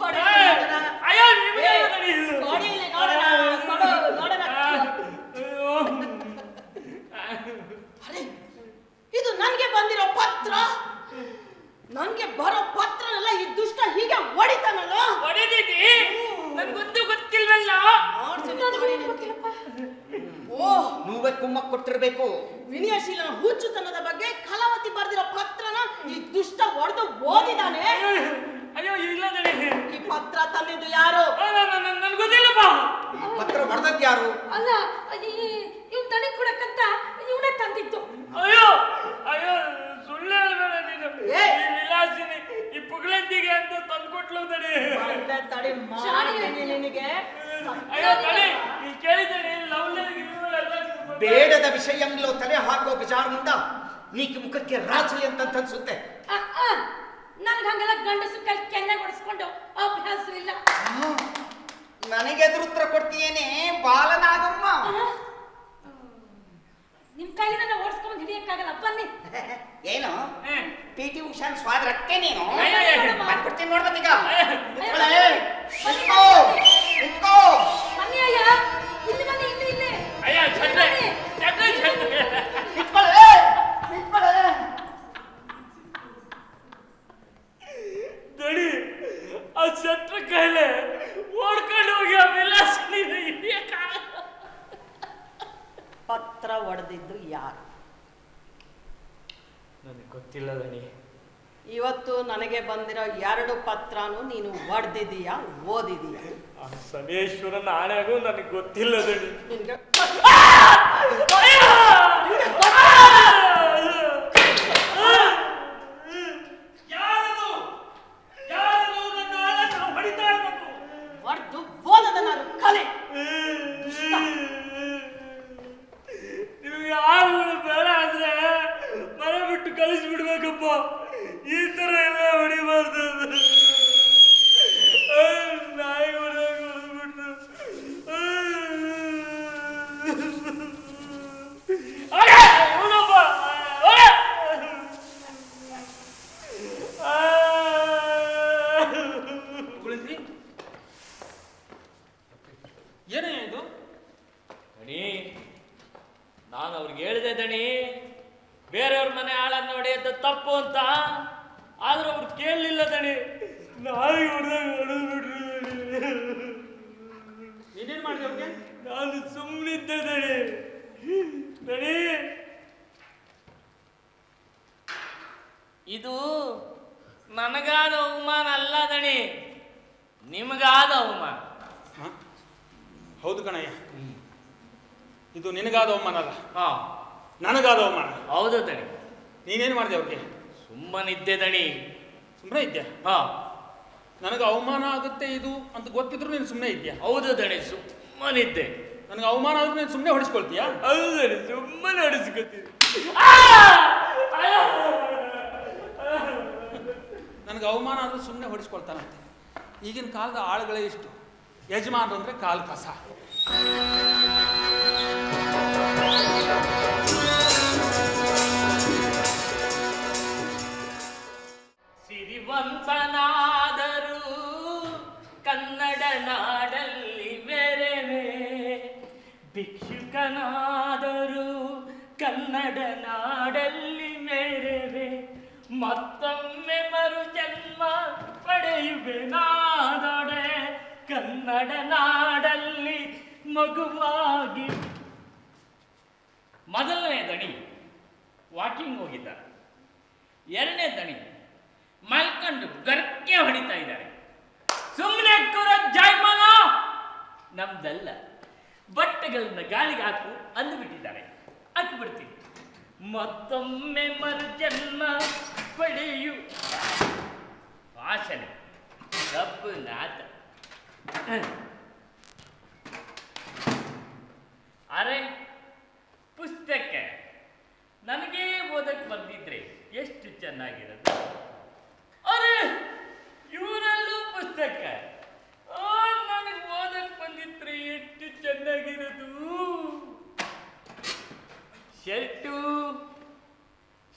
ಕೊಡಿ ಅಯ್ಯೋ ನಿಮಗೆ ದಣಿ ಇದು. ಕೊಡಿ ಇಲ್ಲಿ ನೋಡೋಣ, ಕೊಡು, ನೋಡೋಣ. ಅರೆ, ಇದು ನನ್ಗೆ ಬಂದಿರೋ ಪತ್ರ. ನನ್ಗೆ ಬರೋ ಪತ್ರನೆಲ್ಲ ಈ ದುಷ್ಟ ಹೀಗೆ ಹೊಡಿತಾನಲ್ಲ. ಹೊಡೆದಿದ್ದಿ ನನ್ಗೊಂದು ಗೊತ್ತಿಲ್ವಲ್ಲ. ಓ, ನೀವೇ ಕುಮ್ಮಕ್ ಕೊಟ್ಟಿರ್ಬೇಕು. ವಿನಯಶೀಲನ ಹುಚ್ಚುತನದ ಬಗ್ಗೆ ಕಲಾವತಿ ಬರ್ದಿರೋ ಪತ್ರನ ಈ ದುಷ್ಟ ಹೊಡೆದು ಓದಿದಾನೆ. ಅಯ್ಯೋ ಇಲ್ಲ ದಣಿ. ಈ ಪತ್ರ ತಂದಿದ್ದು ಯಾರು? ನನ್ ಗೊತ್ತಿಲ್ಲಪ್ಪ. ಈ ಪತ್ರ ಹೊಡೆದದ್ ಯಾರು? ಅಲ್ಲ, ಇವ್ನ ತಲೆ ಕೊಡಕ್ಕಂತ ಇವನೇ ತಂದಿದ್ದು. ಅಯ್ಯೋ ಅಯ್ಯೋ ಸುಳ್ಳು ಹೇಳ್ಬೇಡ ನೀನು. ಏ! ಈ ವಿಲಾಸಿನಿ ಈ ಪುಗಳಂತಿಗೆ ಅಂತ ತಂದ್ಕೊಟ್ಲು ದಣಿ. ಬಂದೆ ತಡಿ ಮಾಡ್ತೀನಿ ನಿನಗೆ. ಅಯ್ಯೋ ದಣಿ ನೀ ಕೇಳಿದಣಿ ಲವ್ ಲೆಟರ್ ಬೇಡದ ವಿಷಯಂలో ತಲೆ ಹಾಕೋ ವಿಚಾರದಿಂದ ನೀಕಿ ಮುಖಕ್ಕೆ ರಾಚಲಿ ಅಂತ ಅನ್ಸುತ್ತೆ. ನನಗೆ ಹಂಗೆಲ್ಲ ಗಂಡಸು ಕೈ ಕೆನ್ನೆ ಹೊಡಿಸ್ಕೊಂಡು ಅಭ್ಯಾಸವಿಲ್ಲ. ನನಗೆ ಎದುರು ಉತ್ತರ ಕೊಡ್ತೀಯೇನೆ ಬಾಲನಾಗಮ್ಮ. ನಿಮ್ ಕೈಲಿ ನನ್ನ ಓಡಿಸ್ಕೊಂಡು ಹಿಡಿಯಕ್ಕಾಗಲ್ಲ. ಬನ್ನಿ. ಏನು PT ಉಷಾನ್ ಸ್ವಾದ್ರಕ್ಕೆ ನೀನು ಅಯ್ಯಯ್ಯ. ಬಂದ್ಬಿಡ್ತೀನಿ ನೋಡ್ಬೇಕೀಗ. ಬನ್ನಿ ಅಯ್ಯ, ಇಲ್ಲಿ ಬನ್ನಿ, ಇಲ್ಲಿ ಇಲ್ಲಿ. ಅಯ್ಯ ಛತ್ರೆ ಛತ್ರೆ ಛತ್ರೆ. ದಣಿ ಆ ಛತ್ರ ಕೈಲೆ ಓಡ್ಕೊಂಡು ಹೋಗಿ ಆ ವಿಲಾಸಿನಿ ಹಿಡಿಯಕ್ಕಾಗಲ್ಲ. ಪತ್ರ ಹೊಡೆದಿದ್ದು ಯಾರು? ನನಗೆ ಗೊತ್ತಿಲ್ಲ ದಣಿ. ಇವತ್ತು ನನಗೆ ಬಂದಿರೋ 2 ಪತ್ರನೂ ನೀನು ಹೊಡೆದಿದೀಯಾ, ಓದಿದೀಯಾ? ಆ ಸಮೇಶ್ವರನ ಆಣೆಗೂ ನನಗೆ ಗೊತ್ತಿಲ್ಲ ದಣಿ. ನಿನ್ಗೆ ತಪ್ಪು ಅಂತ. ಆದ್ರೆ ಅವ್ರು ಕೇಳಲಿಲ್ಲ ದಣಿ. ನಾಯಿ ಹೊಡೆದ್ಬಿಟ್ರು. ನೀನೇನ್ ಮಾಡಿದೆ ಅವ್ರಿಗೆ? ನಾನು ಸುಮ್ಮನಿದ್ದೆ ದಣಿ. ದಣಿ, ಇದು ನನಗಾದ ಅವಮಾನ ಅಲ್ಲ ದಣಿ, ನಿಮಗಾದ ಅವಮಾನ. ಹ? ಹೌದು ಕಣಯ್ಯ, ಇದು ನಿನಗಾದ ಅವಮಾನ ಅಲ್ಲ, ಹಾ ನನಗಾದ ಅವಮಾನ. ಹೌದು ದಣಿ. ನೀನೇನು ಮಾಡಿದೆ ಅವ್ರಿಗೆ? ಸುಮ್ಮನಿದ್ದೆ ದಣಿ. ಸುಮ್ಮನೆ ಇದ್ಯಾ? ಹಾ ನನಗೆ ಅವಮಾನ ಆಗುತ್ತೆ ಇದು ಅಂತ ಗೊತ್ತಿದ್ರು ನೀನು ಸುಮ್ಮನೆ ಇದ್ಯಾ? ಹೌದು ದಣಿ, ಸುಮ್ಮನಿದ್ದೆ. ನನಗೆ ಅವಮಾನ ಆದ್ರೂ ನೀನು ಸುಮ್ಮನೆ ಹೊಡಿಸ್ಕೊಳ್ತೀಯಾ? ಹೌದು ದಣಿ, ಸುಮ್ಮನೆ ಹೊಡಿಸ್ಕೊತೀನಿ. ನನಗೆ ಅವಮಾನ ಆದ್ರೂ ಸುಮ್ಮನೆ ಹೊಡಿಸ್ಕೊಳ್ತಾನಂತೆ. ಈಗಿನ ಕಾಲದ ಆಳುಗಳೇ ಇಷ್ಟು, ಯಜಮಾನರು ಅಂದರೆ ಕಾಲು ಕಸ. ಸಿರಿವಂತನಾದರೂ ಕನ್ನಡ ನಾಡಲ್ಲಿ ಮೆರೆವೆ, ಭಿಕ್ಷುಕನಾದರೂ ಕನ್ನಡ ನಾಡಲ್ಲಿ ಮೆರೆವೆ, ಮತ್ತೊಮ್ಮೆ ಮರು ಜನ್ಮ ಪಡೆಯುವೆ ನಾದೊಡೆ ಕನ್ನಡ ನಾಡಲ್ಲಿ ಮಗುವಾಗಿ. ಮೊದಲನೇ ದಣಿ ವಾಕಿಂಗ್ ಹೋಗಿದ್ದಾರೆ. ಎರಡನೇ ದಣಿ ಮಲ್ಕೊಂಡು ಗರ್ಕೆ ಹೊಡಿತಾ ಇದ್ದಾರೆ. ಸುಮ್ಮನೆ ಕೂರೋ ಜಾಯ್ಮಾನ ನಮ್ದಲ್ಲ, ಬಟ್ಟೆಗಳನ್ನ ಗಾಳಿಗೆ ಹಾಕು ಅಂದುಬಿಟ್ಟಿದ್ದಾರೆ. ಹಾಕಿಬಿಡ್ತೀನಿ. ಮತ್ತೊಮ್ಮೆ ಮರುಜನ್ಮ ಪಡೆಯು ಭಾಷಣೆ ತಪ್ಪು ನಾಟ. ಅರೆ ಪುಸ್ತಕ ನನಗೇ ಓದಕ್ಕೆ ಬಂದಿದ್ರೆ ಎಷ್ಟು ಚೆನ್ನಾಗಿರೋದು. ಅರೆ ಇವರಲ್ಲೂ ಪುಸ್ತಕ, ನನಗೆ ಓದಕ್ಕೆ ಬಂದಿದ್ರೆ ಎಷ್ಟು ಚೆನ್ನಾಗಿರೋದು. Shirt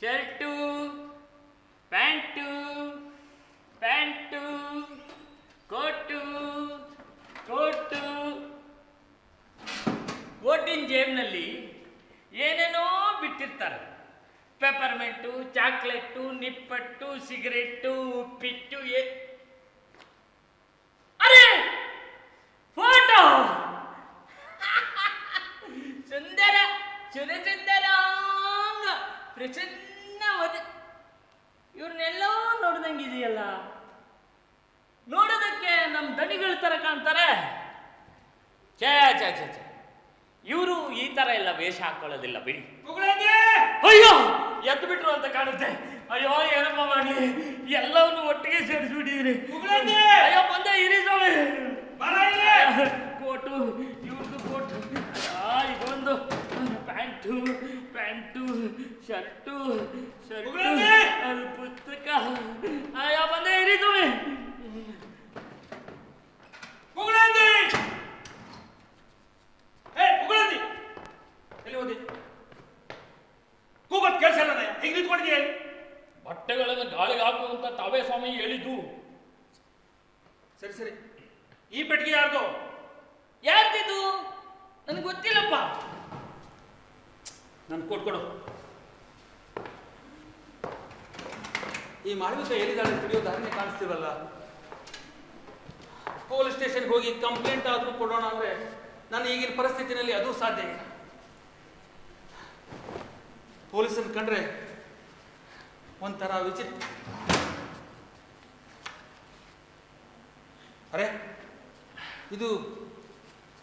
shirt, pant pant, coat coat. ಕೋಟಿನ ಜೇಬ್ನಲ್ಲಿ ಏನೇನೋ ಬಿಟ್ಟಿರ್ತಾರೆ. ಪೆಪರ್ಮೆಂಟು, ಚಾಕ್ಲೇಟು, ನಿಪ್ಪಟ್ಟು, ಸಿಗರೆಟ್ಟು, ಉಪ್ಪಿಟ್ಟು. ಅರೆ ಫೋಟೋ ಸುಂದರ ಸುರಸುಂದರಾಂಗ ಪ್ರಸನ್ನವಾದ. ಇವ್ರನ್ನೆಲ್ಲೋ ನೋಡ್ದಂಗಿದೆಯಲ್ಲ, ನೋಡೋದಕ್ಕೆ ನಮ್ಮ ದಣಿಗಳ ಥರ ಕಾಣ್ತಾರೆ. ಛೇ ಛೇ ಛೇ ಛೇ, ಇವರು ಈ ಥರ ಎಲ್ಲ ವೇಷ ಹಾಕೊಳ್ಳೋದಿಲ್ಲ ಬಿಡಿ. ಅಯ್ಯೋ ಎದ್ದು ಬಿಟ್ರು ಅಂತ ಕಾಣುತ್ತೆ. ಅಯ್ಯೋ ಏನಪ್ಪ ಮಾಡಿ, ಎಲ್ಲವನ್ನು ಒಟ್ಟಿಗೆ ಸೇರಿಸ್ಬಿಟ್ಟಿದ್ರಿ. ಅಯ್ಯೋ ಬಂದ ಇರಿ ಸ್ವಾಮಿ. ಕೋಟು, ಇವ್ರದ್ದು ಕೋಟು, ಇದೊಂದು ಪ್ಯಾಂಟು ಪ್ಯಾಂಟು, ಶರ್ಟು ಶರ್ಟು, ಅದು ಪುಸ್ತಕ. ಅಯ್ಯೋ ಬಂದ ಇರಿ ಸ್ವಾಮಿ. ಎಲ್ಲಿ ಹೋದಿ? ಕೂಗೋದು ಕೆಲಸ ಇಲ್ಲ. ಈಗ ನಿಂತ್ಕೊಂಡಿದ್ಯಾ? ಬಟ್ಟೆಗಳನ್ನು ಗಾಳಿಗೆ ಹಾಕುವಂತ ತಾವೇ ಸ್ವಾಮಿ ಹೇಳಿದ್ದು. ಸರಿ ಸರಿ, ಈ ಪೆಟ್ಟಿಗೆ ಯಾರ್ದು? ಯಾರ್ದಿದ್ದು ನನಗೆ ಗೊತ್ತಿಲ್ಲಪ್ಪ. ನನ್ ಕೊಟ್ಕೊಡು. ಈ ಮಾಳವಿಕ ಎಲ್ಲಿದ್ದಾಳೆ ತಿಳಿಯೋ ದಾರಿನೇ ಕಾಣಿಸ್ತಿವಲ್ಲ. ಪೊಲೀಸ್ ಸ್ಟೇಷನ್ಗೆ ಹೋಗಿ ಕಂಪ್ಲೇಂಟ್ ಆದ್ರೂ ಕೊಡೋಣ ಅಂದ್ರೆ ನನ್ನ ಈಗಿನ ಪರಿಸ್ಥಿತಿನಲ್ಲಿ ಅದು ಸಾಧ್ಯ ಇಲ್ಲ. ಪೊಲೀಸನ್ನು ಕಂಡ್ರೆ ಒಂಥರ ವಿಚಿತ್ರ. ಅರೆ ಇದು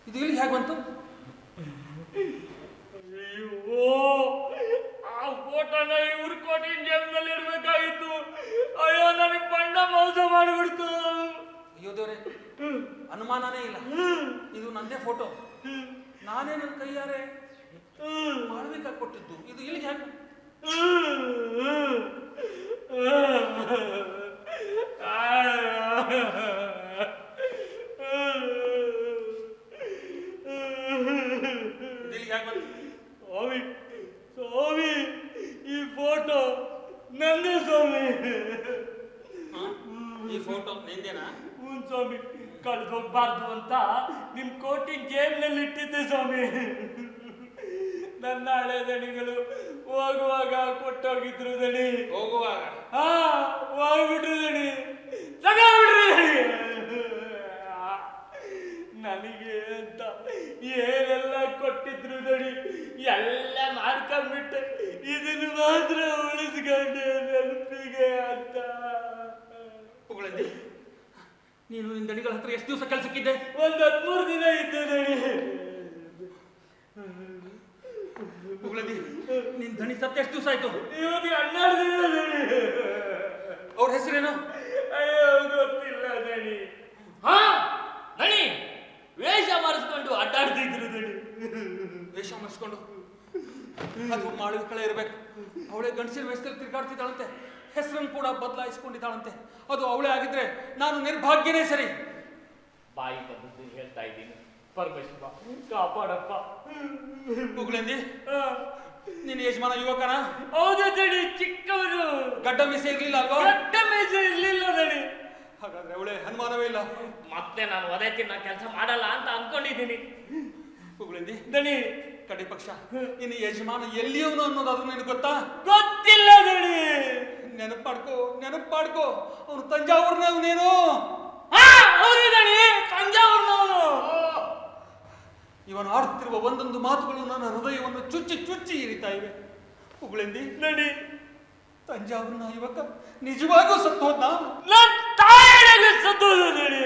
ಇದು ಇಲ್ಲಿ ಹೇಗೆ ಬಂತು? ಅಯ್ಯೋ, ಆ ಫೋಟೋನ ಇವ್ರ ಕೋಟಿನ ಜೇಬ್ನಲ್ಲಿ ಇಡ್ಬೇಕಾಗಿತ್ತು. ಅಯ್ಯೋ ನನಗೆ ಬಣ್ಣ ಮೋಸ ಮಾಡಿಬಿಡ್ತು. ಅಯ್ಯೋ ದೇವ್ರೆ, ಅನುಮಾನನೇ ಇಲ್ಲ, ಇದು ನಂದೇ ಫೋಟೋ. ನಾನೇ ನನ್ನ ಕೈಯಾರೆ ಮಾಳವಿಕ ಕೊಟ್ಟಿದ್ದು. ಇದು ಇಲ್ಲಿಗೆ ಹೇಗೆ? ಸ್ವಾಮಿ ಸ್ವಾಮಿ, ಈ ಫೋಟೋ ನಂದೇ ಸ್ವಾಮಿ. ಈ ಫೋಟೋ ನಿಂದೇನಾ? ಹ್ಞೂ ಸ್ವಾಮಿ, ಕಳ್ದೋಗ್ಬಾರ್ದು ಅಂತ ನಿಮ್ ಕೋಟಿ ಜೇಬ್ನಲ್ಲಿ ಇಟ್ಟಿದ್ದೆ ಸ್ವಾಮಿ. ನನ್ನ ಹಳೆ ದಣಿಗಳು ಹೋಗುವಾಗ ಕೊಟ್ಟೋಗಿದ್ರು ದಣಿ. ಹೋಗುವಾಗ ಹಾ, ಹೋಗ್ಬಿಟ್ರು ದಣಿ, ತಗೊಂಡ್ಬಿಟ್ರು ದಣಿ. ನನಗೆ ಅಂತ ಏನೆಲ್ಲ ಕೊಟ್ಟಿದ್ರು ದಣಿ, ಎಲ್ಲ ಮಾಡ್ಕೊಂಡ್ಬಿಟ್ಟೆ. ಇದನ್ನು ಮಾತ್ರ ಉಳಿಸ್ಕೊಂಡೆ ನೆನಪಿಗೆ ಅಂತ. ಪುಗಳಂದಿ, ನೀನು ನಿನ್ನ ದಣಿಗಳ ಹತ್ರ ಎಷ್ಟು ದಿವಸ ಕೆಲಸಕ್ಕಿದ್ದೆ? ಒಂದು 13 ದಿನ ಇದ್ದೆ ದಣಿ. ಪುಗಳಂದಿ, ನಿನ್ ದಣಿ ಸತ್ತ ಎಷ್ಟು ದಿವಸ ಆಯ್ತು? ಇವತ್ತಿಗೆ 12 ದಿನ ದಣಿ. ಅವ್ರ ಹೆಸರೇನು? ಅಯ್ಯೋ, ಗೊತ್ತಿಲ್ಲ ದಣಿ. ಹಾ ದಣಿ, ವೇಷ ಮಾಡಿಸ್ಕೊಂಡು ಅಡ್ಡಾಡ್ತಿದ್ರು ದಣಿ. ವೇಷ ಮಾಡಿಸ್ಕೊಂಡು? ಅದು ಮಾಳಿಗೆ ಕಳೆ ಇರ್ಬೇಕು. ಅವಳೆ ಗಂಡಸಿನ ವೇಷದಲ್ಲಿ ತಿರ್ಗಾಡ್ತಿದ್ದಾಳಂತೆ, ಹೆಸರನ್ನು ಕೂಡ ಬದಲಾಯಿಸ್ಕೊಂಡಿದ್ದಾಳಂತೆ. ಅದು ಅವಳೇ ಆಗಿದ್ರೆ ನಾನು ನಿರ್ಭಾಗ್ಯನೇ ಸರಿ. ಬಾಯಿ ಬಂದದ್ದು ಹೇಳ್ತಾ ಇದ್ದೀನಿ. ಪರಮೇಶ್ವರ ಕಾಪಾಡಪ್ಪ. ಪುಗಳಂದಿ, ನಿನ್ನ ಯಜಮಾನ ಯುವಕನ? ಹೌದು ದಣಿ, ಚಿಕ್ಕವರು. ಗಡ್ಡ ಮೀಸೆ ಇರ್ಲಿಲ್ಲ ಅಲ್ವಾ? ಗಡ್ಡ ಮೀಸೆ ಇರ್ಲಿಲ್ಲ ದಣಿ. ಹಾಗಾದ್ರೆ ಅವಳೆ ಅನುಮಾನವೇ ಇಲ್ಲ. ಮತ್ತೆ ನಾನು ಒದೆ ತಿನ್ನ ಕೆಲಸ ಮಾಡಲ್ಲ ಅಂತ ಅನ್ಕೊಂಡಿದ್ದೀನಿ ಪುಗಳಂದಿ, ದಣಿ. ಕಡೆ ಪಕ್ಷ ನಿನ್ನ ಯಜಮಾನ ಎಲ್ಲಿಯವನು ಅನ್ನೋದಾದ್ರೂ ನಿನಗೆ ಗೊತ್ತಾ? ಗೊತ್ತಿಲ್ಲ ದಣಿ. ನೆನಪು ಮಾಡ್ಕೋ. ಅವನು ತಂಜಾವೂರ್ನವನೇನು? ಹೌದು ದಣಿ, ತಂಜಾವೂರ್ನವನು. ಇವನು ಆಡ್ತಿರುವ ಒಂದೊಂದು ಮಾತುಗಳು ನನ್ನ ಹೃದಯವನ್ನು ಚುಚ್ಚಿ ಚುಚ್ಚಿ ಇರಿತಾ ಇವೆ. ಪುಗಳಂದಿ, ದಣಿ, ತಂಜಾವೂರಿನ ಯುವಕ ನಿಜವಾಗೂ ಸತ್ತು ಹೋದ್ನಾ? ನನ್ನ ತಾಯಿಗೆ ಸತ್ತೋದು ದಣಿ.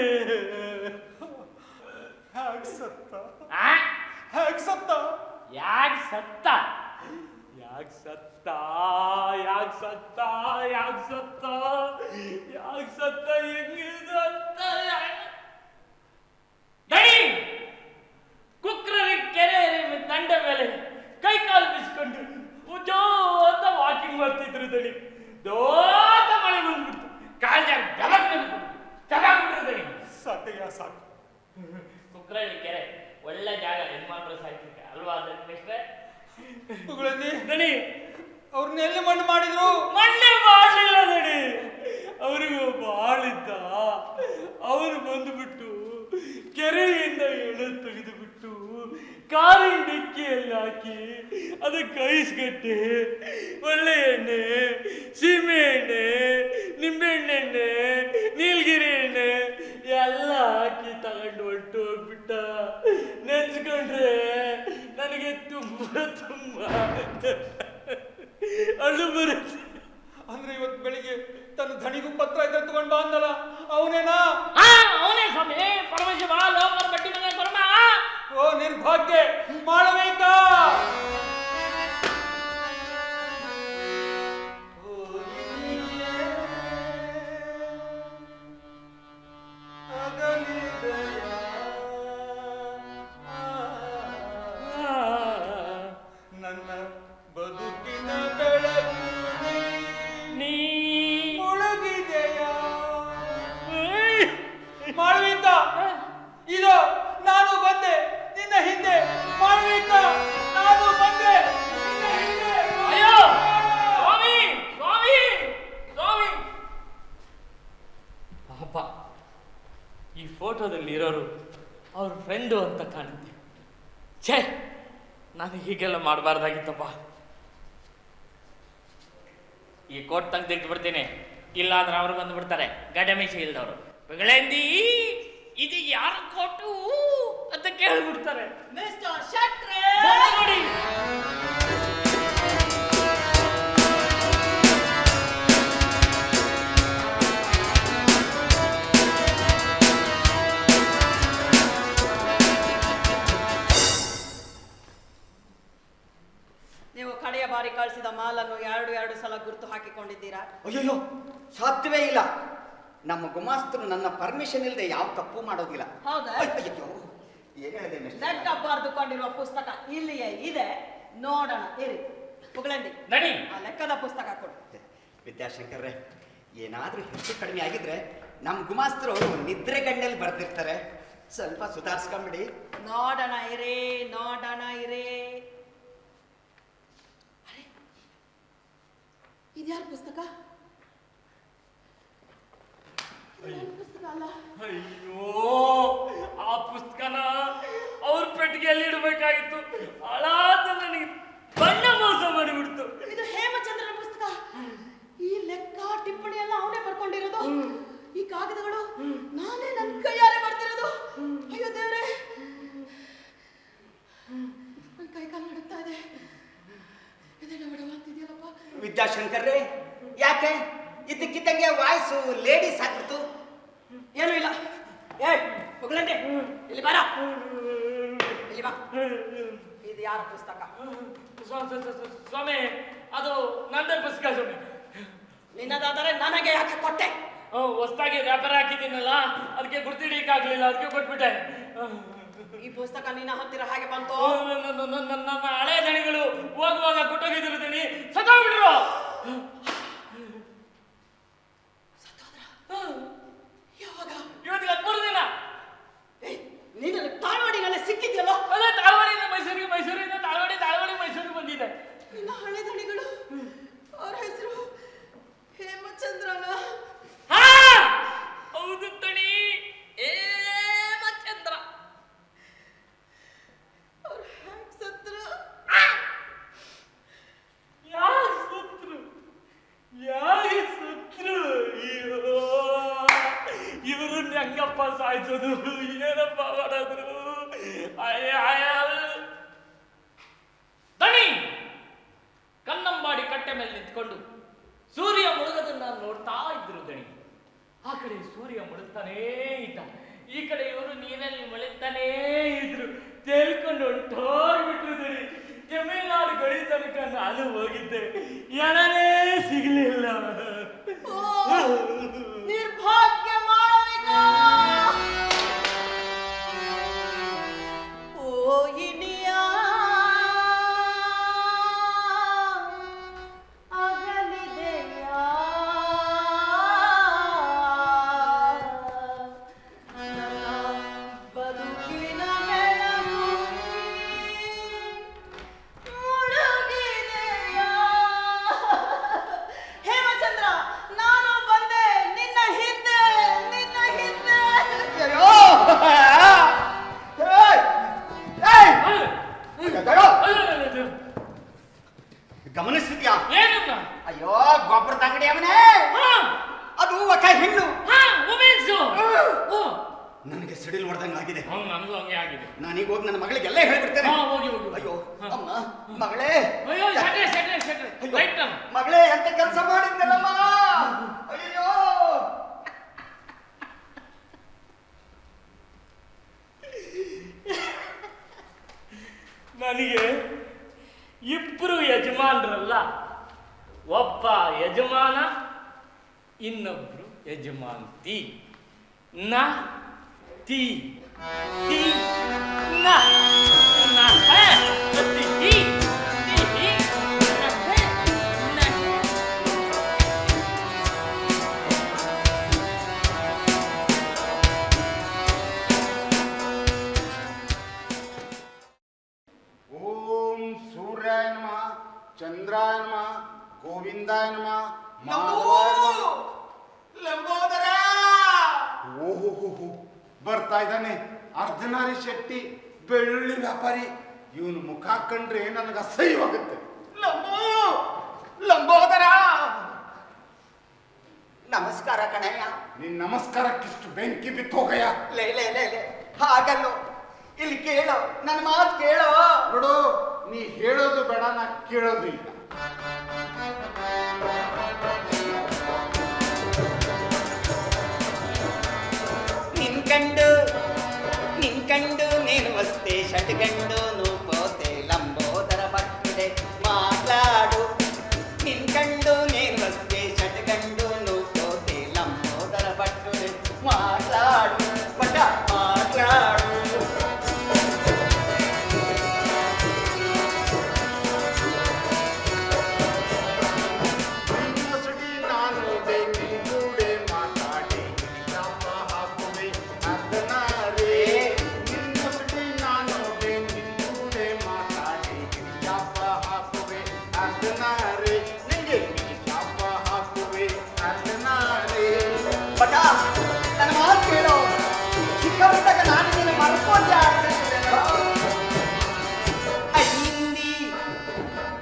ಹೇಗ್ ಸತ್ತ? ಆ? ಹೇಗ್ ಸತ್ತ? ಯಾಕ್ ಸತ್ತ? ಯಾಕ್ ಸತ್ತ? ಯಾಕ್ ಸತ್ತ? ಯಾಕ್ ಸತ್ತ? ಯಾಕ್ ಸತ್ತ? ಹೆಂಗೆ ಸತ್ತ? ದಣಿ, ಕುಕ್ರರಿ ಕೆರೆ ದಂಡ ಮೇಲೆ ಕೈ ಕಾಲು ಬಿಸ್ಕೊಂಡು ಉಜ್ಜೋ ಅಂತ ವಾಕಿಂಗ್ ಮಾಡ್ತಿದ್ರು ದಣಿ. ದೊಡ್ಡ ಮಳೆ ಬಂದ್ಬಿಡ್ತು, ಕಾಲ್ಜಾಗ ತಗೊಂಡ್ಬಿಟ್ರು ದಣಿ. ಸಾಕು. ಕುಕ್ರಳ್ಳಿ ಕೆರೆ ಒಳ್ಳೆ ಜಾಗ, ಯಜಮಾನ್ರು ಸಾಯ್ತಿದ್ದೆ ಅಲ್ವಾ ದಣಿಷ್ಟ್ರೆ? ಪುಗಳಂದಿ, ದಣಿ, ಅವ್ರನ್ನ ಎಲ್ಲಿ ಮಣ್ಣು ಮಾಡಿದ್ರು? ಮಣ್ಣೆ ಮಾಡಲಿಲ್ಲ ದಣಿ. ಅವರಿಗೂ ಬಾಳಿದ್ದ. ಅವನು ಬಂದುಬಿಟ್ಟು ಕೆರೆಯಿಂದ ಎಳೆ ತೆಗೆದುಬಿಟ್ಟು ಕಾರಿನ ಡಿಕ್ಕಿಯಲ್ಲಿ ಹಾಕಿ ಅದಕ್ಕೆ ಐಸ್ಗಡ್ಡೆ, ಒಳ್ಳೆ ಎಣ್ಣೆ, ಸೀಮೆ ಎಣ್ಣೆ, ನಿಂಬೆಹಣ್ಣೆಣ್ಣೆ, ನೀಲಗಿರಿ ಎಣ್ಣೆ ಎಲ್ಲ ಹಾಕಿ ತಗೊಂಡು ಹೊರಟು ಹೋಗ್ಬಿಟ್ಟ. ನೆನ್ಸ್ಕೊಂಡ್ರೆ ನನಗೆ ತುಂಬಾ ಅಳು ಬರುತ್ತೆ. ಅಂದ್ರೆ ಇವತ್ತು ಬೆಳಿಗ್ಗೆ ತನ್ನ ಧಣಿಗೂ ಪತ್ರ ಇದ್ರೆ ತಗೊಂಡ್ ಬಾ ಅಂದಲ್ಲ, ಅವನೇನಾ? ಅವನೇ ಸ್ವಾಮಿ, ಪರಮೇಶ್ವರ ಲೋಕರ ಬಡ್ಡಿ ಮಗ ಬರ್ಮ. ಓ ನಿರ್ಭಾಗ್ಯ ಮಾಡಬೇಕಾ? ನನ್ನ ಬದುಕಿನ ಬೆಳಕು ನೀ ಮುಳುಗಿದೆಯಾ? ಮಾಳ್ವಿಕ, ಇದು ನಾನು ಬಂದೆ ನಿನ್ನ ಹಿಂದೆ. ಮಾಳ್ವಿಕ, ನಾನು ಬಂದೆ ನಿನ್ನ ಹಿಂದೆ. ಅಯ್ಯೋ ಸ್ವಾಮಿ, ಸ್ವಾಮಿ, ಸ್ವಾಮಿ. ಪಾಪ, ಈ ಫೋಟೋದಲ್ಲಿ ಇರೋರು ಅವ್ರ ಫ್ರೆಂಡು ಅಂತ ಕಾಣುತ್ತೆ. ಛೇ, ನಾನು ಹೀಗೆಲ್ಲ ಮಾಡಬಾರ್ದಾಗಿತ್ತಪ್ಪ. ಈ ಕೋಟ್ ತೆಗೆದಿಟ್ಟು ಬಿಡ್ತೀನಿ, ಇಲ್ಲ ಅಂದ್ರೆ ಅವ್ರು ಬಂದ್ಬಿಡ್ತಾರೆ ಗಡ್ಡೆ ಮೀಸೆ ಇಲ್ದವ್ರು. ಬೆಗಳಂದಿ, ಇದು ಯಾರ ಕೋಟು ಅಂತ ಕೇಳ್ಬಿಡ್ತಾರೆ. ಮಿಸ್ಟರ್ ಶೆಟ್ರೆ, ನೋಡಿ, ನೀವು ಕಡೆಯ ಬಾರಿ ಕಳಿಸಿದ ಮಾಲನ್ನು ಎರಡು ಸಲ ಗುರುತು ಹಾಕಿಕೊಂಡಿದ್ದೀರಾ? ಅಯ್ಯೋ, ಸಾಧ್ಯವೇ ಇಲ್ಲ. ನಮ್ಮ ಗುಮಾಸ್ತರು ನನ್ನ ಪರ್ಮಿಷನ್ ಇಲ್ಲದೆ ಯಾವ ತಪ್ಪು ಮಾಡೋದಿಲ್ಲ. ಹೌದಾ? ಅಯ್ಯೋ, ಏನ್ ಹೇಳಿದೆ ಮಿಸ್ಟರ್? ಲೆಕ್ಕ ಬರೆದುಕೊಂಡಿರುವ ಪುಸ್ತಕ ಇಲ್ಲಿಯೇ ಇದೆ, ನೋಡೋಣ ಇರಿ. ಪುಗಳಂದಿ, ನಡಿ. ಆ ಲೆಕ್ಕದ ಪುಸ್ತಕ ಕೊಡು. ವಿದ್ಯಾಶಂಕರ್ರೆ, ಏನಾದ್ರೂ ಹೆಚ್ಚು ಕಡಿಮೆ ಆಗಿದ್ರೆ ನಮ್ಮ ಗುಮಾಸ್ತರು ನಿದ್ರೆ ಗಣ್ಣಲ್ಲಿ ಬರ್ದಿರ್ತಾರೆ, ಸ್ವಲ್ಪ ಸುಧಾರಿಸ್ಕೊಂಬಿಡಿ. ನೋಡೋಣ ಇರಿ, ನೋಡೋಣ ಇರಿ. ಇದ್ಯಾರ ಪುಸ್ತಕ? ಪುಸ್ತಕ ಅಲ್ಲ. ಅಯ್ಯೋ, ಆ ಪುಸ್ತಕನ ಅವ್ರ ಪೆಟ್ಟಿಗೆಯಲ್ಲಿ ಇಡಬೇಕಾಗಿತ್ತು. ಹಾಳಾದ ನನಗೆ ಬಣ್ಣ ಮೋಸ ಮಾಡಿಬಿಡ್ತು. ಲೆಕ್ಕ ಟಿಪ್ಪಣಿ ಎಲ್ಲ ಅವನೇ ಬರ್ಕೊಂಡಿರೋದು. ಈ ಕಾಗದಗಳು ನಾನೇ ನನ್ನ ಕೈಯಾರೆ ಬರ್ತಿರೋದು. ಅಯ್ಯೋ ದೇವ್ರೆ, ನನ್ನ ಕೈ ಕಾಲು ನಡುತ್ತಾ ಇದೆ. ಇದೆಲ್ಲ ಬಿಡವಾಗ್ತಿದೆಯಲ್ಲಪ್ಪ. ವಿದ್ಯಾಶಂಕರ್ರೆ, ಯಾಕೆ ಇದ್ದಕ್ಕಿದ್ದಂಗೆ ವಾಯ್ಸು ಲೇಡೀಸ್ ಆಗ್ಬಿಡ್ತು? ಏನೂ ಇಲ್ಲ. ಏ ಮಗಳಂಡೆ, ಇಲ್ಲಿ ಬಾರ, ಇಲ್ಲಿ ಬಾ. ಇದು ಯಾರ ಪುಸ್ತಕ? ಸ್ವಾಮಿ, ಅದು ನಂದೇ ಪುಸ್ತಕ ಸ್ವಾಮಿ. ನಿನ್ನದಾದರೆ ನನಗೆ ಯಾಕೆ ಕೊಟ್ಟೆ? ಹೊಸದಾಗಿ ವ್ಯಾಪಾರ ಹಾಕಿದ್ದೀನಲ್ಲ, ಅದಕ್ಕೆ ಗುರ್ತಿಡಿಯಕ್ಕಾಗ್ಲಿಲ್ಲ, ಅದಕ್ಕೆ ಕೊಟ್ಬಿಟ್ಟೆ. ಈ ಪುಸ್ತಕ ನಿನ್ನ ಹತ್ತಿರ ಹಾಗೆ ಬಂತು? ನನ್ನ ಹಳೆ ದಣಿಗಳು ಹೋಗುವಾಗ ಕೊಟ್ಟೋಗಿದ್ರು ದಣಿ, ಸತ್ತೋಗ್ಬಿಟ್ರು. ಯಾವಾಗ? ಇವತ್ತಿಗೆ 13 ದಿನ. ನೀನು ತಾಳ್ವಾಡಿನಲ್ಲೇ ಸಿಕ್ಕಿದ್ಯಲ್ಲ? ಅದೇ ತಾಳ್ವಾಡಿಯಿಂದ ಮೈಸೂರಿಗೆ, ಮೈಸೂರಿಂದ ತಾಳ್ವಾಡಿ, ಮೈಸೂರಿಗೆ ಬಂದಿದೆ. ನಿನ್ನ ಹಳೆ ದಣಿಗಳು, ಅವ್ರ ಹೆಸರು ಹೇಮಚಂದ್ರನ? ಹಾ, ಹೌದು ತಣಿ, ಹೇಮಚಂದ್ರ. ಅವ್ರ ಹ್ಯಾಂಗ್ ಸತ್ರು? ಯಾಕೆ ಸತ್ರು? ಇವರು ಹೆಂಗಪ್ಪ ಸಾಯ್ಸೋದು? ಏನಪ್ಪ ಮಾಡೋದ್ರು? ದಣಿ ಕನ್ನಂಬಾಡಿ ಕಟ್ಟೆ ಮೇಲೆ ನಿಂತ್ಕೊಂಡು ಸೂರ್ಯ ಮುಳುಗೋದನ್ನ ನೋಡ್ತಾ ಇದ್ರು ದಣಿ. ಆ ಕಡೆ ಸೂರ್ಯ ಮುಳುಗ್ತಾನೇ ಇದ್ದ, ಈ ಕಡೆ ಇವರು ನೀರಲ್ಲಿ ಮಳೆತಾನೇ ಇದ್ರು. ತೇಲ್ಕೊಂಡು ಹೊಂಟೋಗ್ಬಿಟ್ರು ದಣಿ. ತಮಿಳ್ನಾಡು ಗಡಿ ತನಕ ನಾನು ಹೋಗಿದ್ದೆ, ಎಣನೇ ಸಿಗ್ಲಿಲ್ಲ. ನಿರ್ಭಾಗ್ಯ ಮಾನವಿಕ, ಓ ಇನಿಯ ಅಗಲಿದೆಯಾ ನನ್ನ ಬದುಕಿನ ಬೆಳಕು ಮುಳುಗಿದೆಯಾ? ಹೇಮಚಂದ್ರ, ನಾನು ಬಂದೆ ನಿನ್ನ ಹಿಂದೆ, ನಿನ್ನ ಹಿಂದೆ. ಅಯ್ಯೋ! ಏಯ್! ಏಯ್! ಗಮನಿಸಿದ್ಯಾ? ಏನನ್ನ? ಅಯ್ಯೋ, ಗೊಬ್ಬರದ ಅಂಗಡಿ ಅವನೇ. ಅದು ಒಕ್ಕ ಹೆಣ್ಣು. ನನಗೆ ಸಿಡಿಲ್ ಹೊಡೆದಂಗಾಗಿದೆ. ನನಗೂ ಹಂಗೆ ಆಗಿದೆ. ನಾನೀಗ ಹೋಗಿ ನನ್ನ ಮಗಳಿಗೆಲ್ಲ ಹೇಳ್ಬಿಡ್ತೇನೆ. ಹೋಗಿ ಹೋಗಿ. ಅಯ್ಯೋ ಅಮ್ಮ, ಮಗಳೇ, ಅಯ್ಯೋ, ಶೆಟ್ರೆ. ರೈಟ್ ಅಮ್ಮ. ಮಗಳೇ, ಎಂತ ಕೆಲಸ ಮಾಡಿದ್ನಲ್ಲಮ್ಮ. ಅಯ್ಯೋ, ನನಗೆ ಇಬ್ರು ಯಜಮಾನ್ರಲ್ಲ, ಒಬ್ಬ ಯಜಮಾನ, ಇನ್ನೊಬ್ರು ಯಜಮಾಂತಿ. ನ ತಿ ತಿ ನ ನ ಹೇ ತಿ ತಿ ತಿ ತಿ ನ ಹೇ ನ ಹೇ. ಓಂ ಸೂರ್ಯಾಯ ನಮಃ, ಚಂದ್ರಾಯ ನಮಃ, ಗೋವಿಂದಾಯ ನಮಃ, ಮಾಧವಾಯ ನಮಃ. ಲಂಬೋದರ. ಓಹೋ, ಬರ್ತಾ ಇದ್ದಾನೆ ಅರ್ಧನಾರಿ ಶೆಟ್ಟಿ, ಬೆಳ್ಳುಳ್ಳಿ ವ್ಯಾಪಾರಿ. ಇವನು ಮುಖ ಕಂಡ್ರೆ ನನಗೆ ಅಸಹ್ಯವಾಗುತ್ತೆ. ಲಂಬೋದರ, ನಮಸ್ಕಾರ ಕಣಯ್ಯ. ನಿನ್ ನಮಸ್ಕಾರಕ್ಕಿಷ್ಟು ಬೆಂಕಿ ಬಿತ್ತು ಹೋಗಯ್ಯ. ಲೇ ಹಾಗಲ್ಲೋ, ಇಲ್ಲಿ ಕೇಳೋ, ನನ್ನ ಮಾತು ಕೇಳೋ. ನೋಡು, ನೀ ಹೇಳೋದು ಬೇಡ, ನಾ ಕೇಳೋದು ಇಲ್ಲ. ನಿನ್ಕಂಡು ನೀನು ವಸ್ತೆ ಶಟ್ಗಂಡು ನೂಪೋತೆ ಲಂಬೋದರ ಭಕ್ತಿದೆ ಮಾತಾಡು. ನಿನ್ಕಂಡು ನೀನು ವಸ್ತೆ ಶಟ್ಗಂಡು ನೂಪೋತೆ ಲಂಬೋದರ ಭಕ್ತಿದೆ ಮಾತಾಡು, ಬಟ ಮಾತಾಡು. ಮುಸುಡಿ ನಾನು ಬೇಕಿಂಗೂಡೆ ಮಾತಾಡಿ ಶಾಪ ಹಾಕುವೆ ಅರ್ಧನಾರಿ. ಮುಸುಡಿ ನಾನು ಬೇಕಿಂಗೂಡೆ ಮಾತಾಡಿ ಶಾಪ ಹಾಕುವೆ ಅರ್ಧನಾರಿ. ನಿಂಗೆ ಶಾಪ ಹಾಕುವೆ ಅರ್ಧನಾರಿ. ಬಟ, ನನ್ನ ಮಾತು ಕೇಳೋ. ಚಿಕ್ಕವರಿದ್ದಾಗ ನಾನು ನಿನ್ನ ಮರ್ಕೋತೆ ಆಗ್ತಿದ್ದೇನೋ.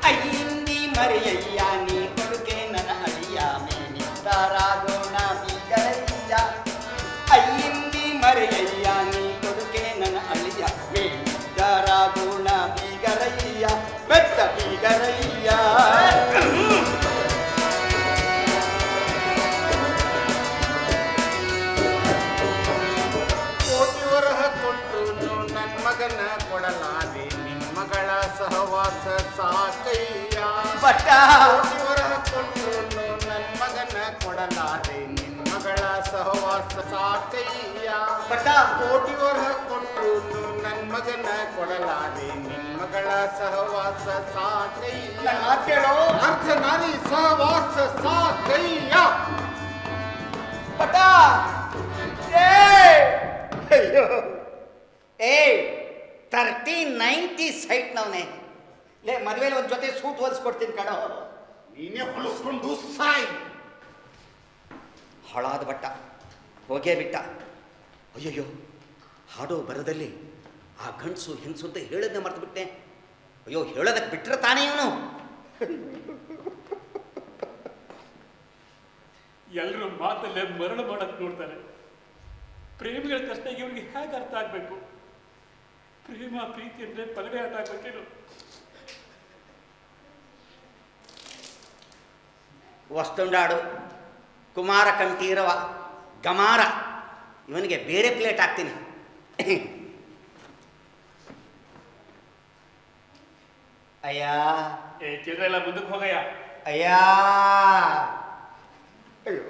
ಅಯ್ಯಿಂದಿ ಮರೆಯಯ್ಯ, ನೀ ಕೊಡುಗೆ ನನ್ನ ಅಳಿಯ ಮೇಲೆ ಮಿತ್ರರಾಗೋಣ ಬೀಗರಯ್ಯ ಅಯ್ಯಿಂದಿ ಮರೆಯಯ್ಯ ನೀ ಕೊಡುಗೆ ನನ್ನ ಅಳಿಯ ಮಿತ್ರರಾಗೋಣ ಬೀಗರಯ್ಯ ಬೆತ್ತ ಬೀಗರಯ್ಯ ಕೋಟಿ ವರಹ ಕೊಟ್ಟು ನನ್ನ ಮಗನ ಕೊಡಲಾದೆ ನಿಮ್ಮಗಳ ಸಹವಾಸ ಸಾಕಯ್ಯ ಬಟ್ಟ ಕೋಟಿ ವರಹ ಕೊಟ್ಟು ನನ್ನ ಮಗನ ಕೊಡಲಾದೆ ನಿಮ್ಮಗಳ ಸಹವಾಸ ಸಾಕಯ್ಯ ಬಟ್ಟ ಕೋಟಿ ವರಹ ಕೊಟ್ಟು ನನ್ನ ಮಗನ ಕೊಡಲಾದೆ ನಿಮ್ಮಗಳ ಸಹವಾಸ ಸಾಕಯ್ಯ ನನ್ನ ಮಾತು ಕೇಳೋ ಅರ್ಧ ನಾರಿ ಸಹವಾಸ ಸಾಕಯ್ಯ ಬಟ್ಟ ಅಯ್ಯೋ ಏ 30-90 ಸೈಟ್ನವನೇ ಲೇ ಮದುವೆಲಿ ಒಂದು ಜೊತೆ ಸೂಟ್ ಹೊಲಿಸ್ಕೊಡ್ತೀನಿ ಕಣೋ ನೀನೇ ಹೊಲಿಸ್ಕೊಂಡು ಸಾಯ್ ಹೊಳಾದ ಬಟ್ಟ ಹೋಗೇ ಬಿಟ್ಟ ಅಯ್ಯಯ್ಯೋ ಹಾಡೋ ಬರದಲ್ಲಿ ಆ ಗಂಡಸು ಹೆಂಗಸು ಅಂತ ಹೇಳೋದನ್ನೇ ಮರ್ತು ಬಿಟ್ಟೆ ಅಯ್ಯೋ ಹೇಳೋದಕ್ಕೆ ಬಿಟ್ಟರೆ ತಾನೇ ಇವನು ಎಲ್ಲರೂ ಮಾತಲ್ಲೇ ಮರಳು ಮಾಡಕ್ ನೋಡ್ತಾರೆ ಪ್ರೇಮಿಗಳ ಕಷ್ಟ ಇವ್ರಿಗೆ ಹೇಗೆ ಅರ್ಥ ಆಗ್ಬೇಕು ಪ್ರೇಮ ಪ್ರೀತಿ ಅಂದ್ರೆ ಪಗಡೆ ಆಟ ಆಗ್ಬೇಕೇನು ವಸ್ತುಂಡಾಡು ಕುಮಾರ ಕಂಠೀರವ ಗಮಾರ ಇವನಿಗೆ ಬೇರೆ ಪ್ಲೇಟ್ ಹಾಕ್ತೀನಿ ಅಯ್ಯ ಚಿಲ್ರೆಲ್ಲ ಮುಂದಕ್ಕೆ ಹೋಗಯ್ಯ ಅಯ್ಯ ಅಯ್ಯೋ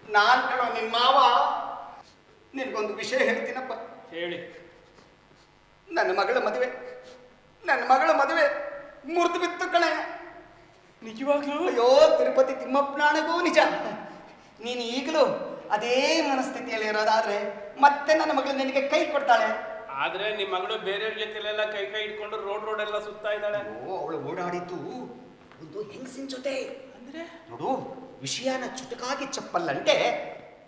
ನಾನು ಕಣೋ ನಿಮ್ಮ ಮಾವ ನಿನಗೊಂದು ವಿಷಯ ಹೇಳ್ತೀನಪ್ಪ ಹೇಳಿ ನನ್ನ ಮಗಳ ಮದುವೆ ಮುರಿದು ಬಿತ್ತು ಕಣೆ ನಿಜವಾಗ್ಲೂ ಅಯ್ಯೋ ತಿರುಪತಿ ತಿಮ್ಮಪ್ಪನಾಣಗೂ ನಿಜ ನೀನು ಈಗಲೂ ಅದೇ ಮನಸ್ಥಿತಿಯಲ್ಲಿ ಇರೋದಾದ್ರೆ ಮತ್ತೆ ನನ್ನ ಮಗಳು ನಿನಗೆ ಕೈ ಕೊಡ್ತಾಳೆ ಆದ್ರೆ ನಿಮ್ಮ ಮಗಳು ಬೇರೆಯವ್ರ ಜೊತೆಲೆಲ್ಲ ಕೈ ಇಟ್ಕೊಂಡು ರೋಡ್ ಎಲ್ಲ ಸುತ್ತಾ ಇದ್ದಾಳೆ ಓ ಅವಳು ಓಡಾಡಿದ್ದು ಒಂದು ಹೆಂಗಸಿನ ಜೊತೆ ಅಂದ್ರೆ ನೋಡು ವಿಷಯನ ಚುಟುಕಾಗಿ ಚಪ್ಪಲ್ಲಂటే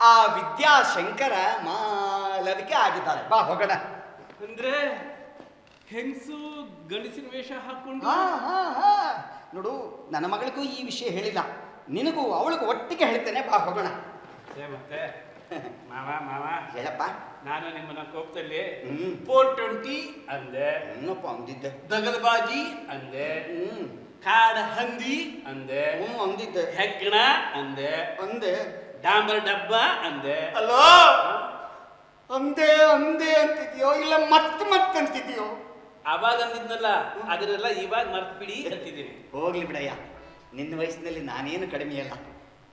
ಆ ವಿದ್ಯಾಶಂಕರ ಮಾಲವಿಕೆ ಆಗಿದ್ದಾಳೆ ಬಾ ಹೋಗೋಣ ಅಂದ್ರೆ ಹೆಂಗಸು ಗಂಡಸಿನ ವೇಷ ಹಾಕೊಂಡು ಹಾ ನೋಡು ನನ್ನ ಮಗಳಿಗೂ ಈ ವಿಷಯ ಹೇಳಿಲ್ಲ ನಿನಗೂ ಅವಳಿಗೂ ಒಟ್ಟಿಗೆ ಹೇಳ್ತೇನೆ ಬಾ ಹೋಗೋಣ ಮತ್ತೆ ಮಾವ ಹೇಳಪ್ಪ ನಾನು ನಿಮ್ಮನ್ನ ಕೋಪದಲ್ಲಿ ಹ್ಮ್. 420 ಅಂದೆ ಏನಪ್ಪ ಅಂದಿದ್ದೆ ದಗಲ್ಬಾಜಿ ಅಂದೆ ಕಾಡ ಹಂದಿ ಅಂದೆ ಅಂದಿದ್ದೆ ಹೆಗ್ಗಣ ಅಂದೆ ಅಂದೆ ಡಾಂಬರ್ ಡಬ್ಬ ಅಂದೆ ಅಲ್ಲೋ ಅಂದೆ ಅಂತಿದ್ಯೋ ಇಲ್ಲ ಮತ್ತೆ ಅಂತಿದ್ಯೋ ಅವಾಗ ಅಂದಿದ್ನಲ್ಲ ಅದನ್ನೆಲ್ಲ ಇವಾಗ ಮರ್ತ್ಬಿಡಿ ಅಂತಿದ್ದೀನಿ ಹೋಗ್ಲಿ ಬಿಡಯ್ಯ ನಿನ್ನ ವಯಸ್ಸಿನಲ್ಲಿ ನಾನೇನು ಕಡಿಮೆ ಅಲ್ಲ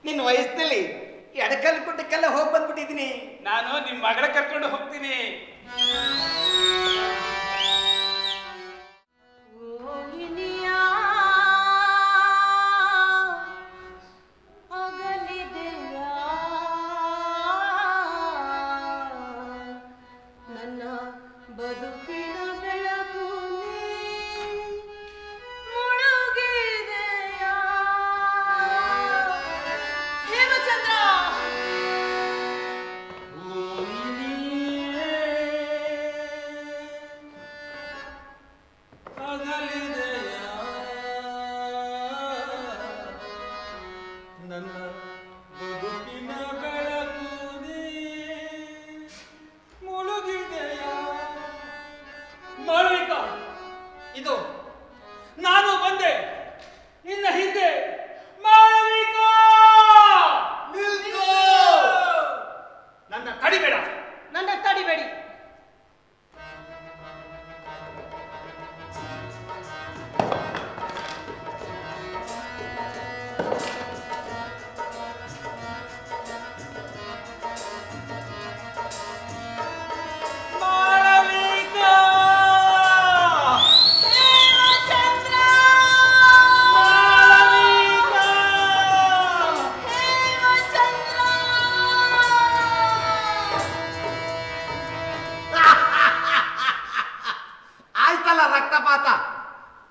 ನಿನ್ನ ವಯಸ್ಸಿನಲ್ಲಿ ಎಡಕಲ್ ಗುಡ್ಡಕ್ಕೆಲ್ಲ ಹೋಗಿ ಬಂದ್ಬಿಟ್ಟಿದ್ದೀನಿ ನಾನು ನಿಮ್ಮ ಮಗಳ ಕರ್ಕೊಂಡು ಹೋಗ್ತೀನಿ ನನ್ನ ಬದುಕಿನ ಬೆಳಕು ಮುಳುಗಿದೆಯಾ ಹೇಮಚಂದ್ರ ನನ್ನ ಬದುಕಿನ ಬೆಳಕು ಮುಳುಗಿದೆಯ ಮಾಳವಿಕಾ ಇದು ನಾನು ಬಂದೆ ನಿನ್ನ ಹಿಂದೆ ಮಾಳವಿಕಾ ನನ್ನ ತಡಿಬೇಡ ನನ್ನ ತಡಿಬೇಡಿ ಆಯ್ತಲ್ಲ ರಕ್ತಪಾತ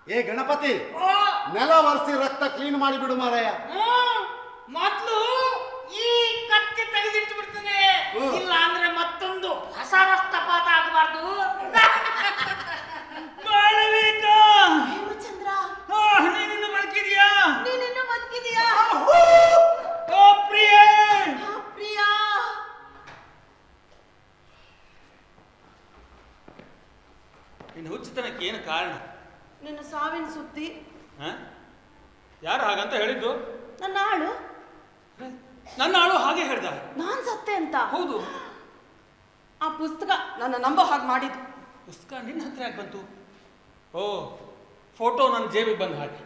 ಏ ಗಣಪತಿ ನೆಲ ಒರೆಸಿ ರಕ್ತ ಕ್ಲೀನ್ ಮಾಡಿಬಿಡು ಮಾರಾಯ ಮೊದ್ಲು ಈ ಕತ್ತಿ ತೆಗೆದಿಟ್ಟು ಬಿಡ್ತೇನೆ ಇಲ್ಲ ಅಂದ್ರೆ ಮತ್ತೊಂದು ಹೊಸ ರಕ್ತಪಾತ ಆಗಬಾರ್ದು ಹೇಮಚಂದ್ರ ನೀನಿನ್ನು ಬದುಕಿದ್ಯಾ ನೀನಿನ್ನು ಬದುಕಿದೀಯಾ ಓ ಪ್ರಿಯ ಕಾರಣ? ನಿನ್ನ ಸಾವಿನ ಸುದ್ದಿ. ಹ? ಯಾರು ಹಾಗಂತ ಹೇಳಿದ್ದು? ನನ್ನ ಆಳು. ನನ್ನ ಆಳು ಹಾಗೆ ಹೇಳ್ದ. ನಾನ್ ಸತ್ತೆ ಅಂತ? ಹೌದು. ಆ ಪುಸ್ತಕ ನನ್ನ ನಂಬೋ ಹಾಗೆ ಮಾಡಿದ್ದು. ಪುಸ್ತಕ ನಿನ್ನ ಹತ್ರ ಯಾಕೆ ಬಂತು? ಓ, ಫೋಟೋ ನನ್ನ ಜೇಬಿಗೆ ಬಂದ ಹಾಗೆ.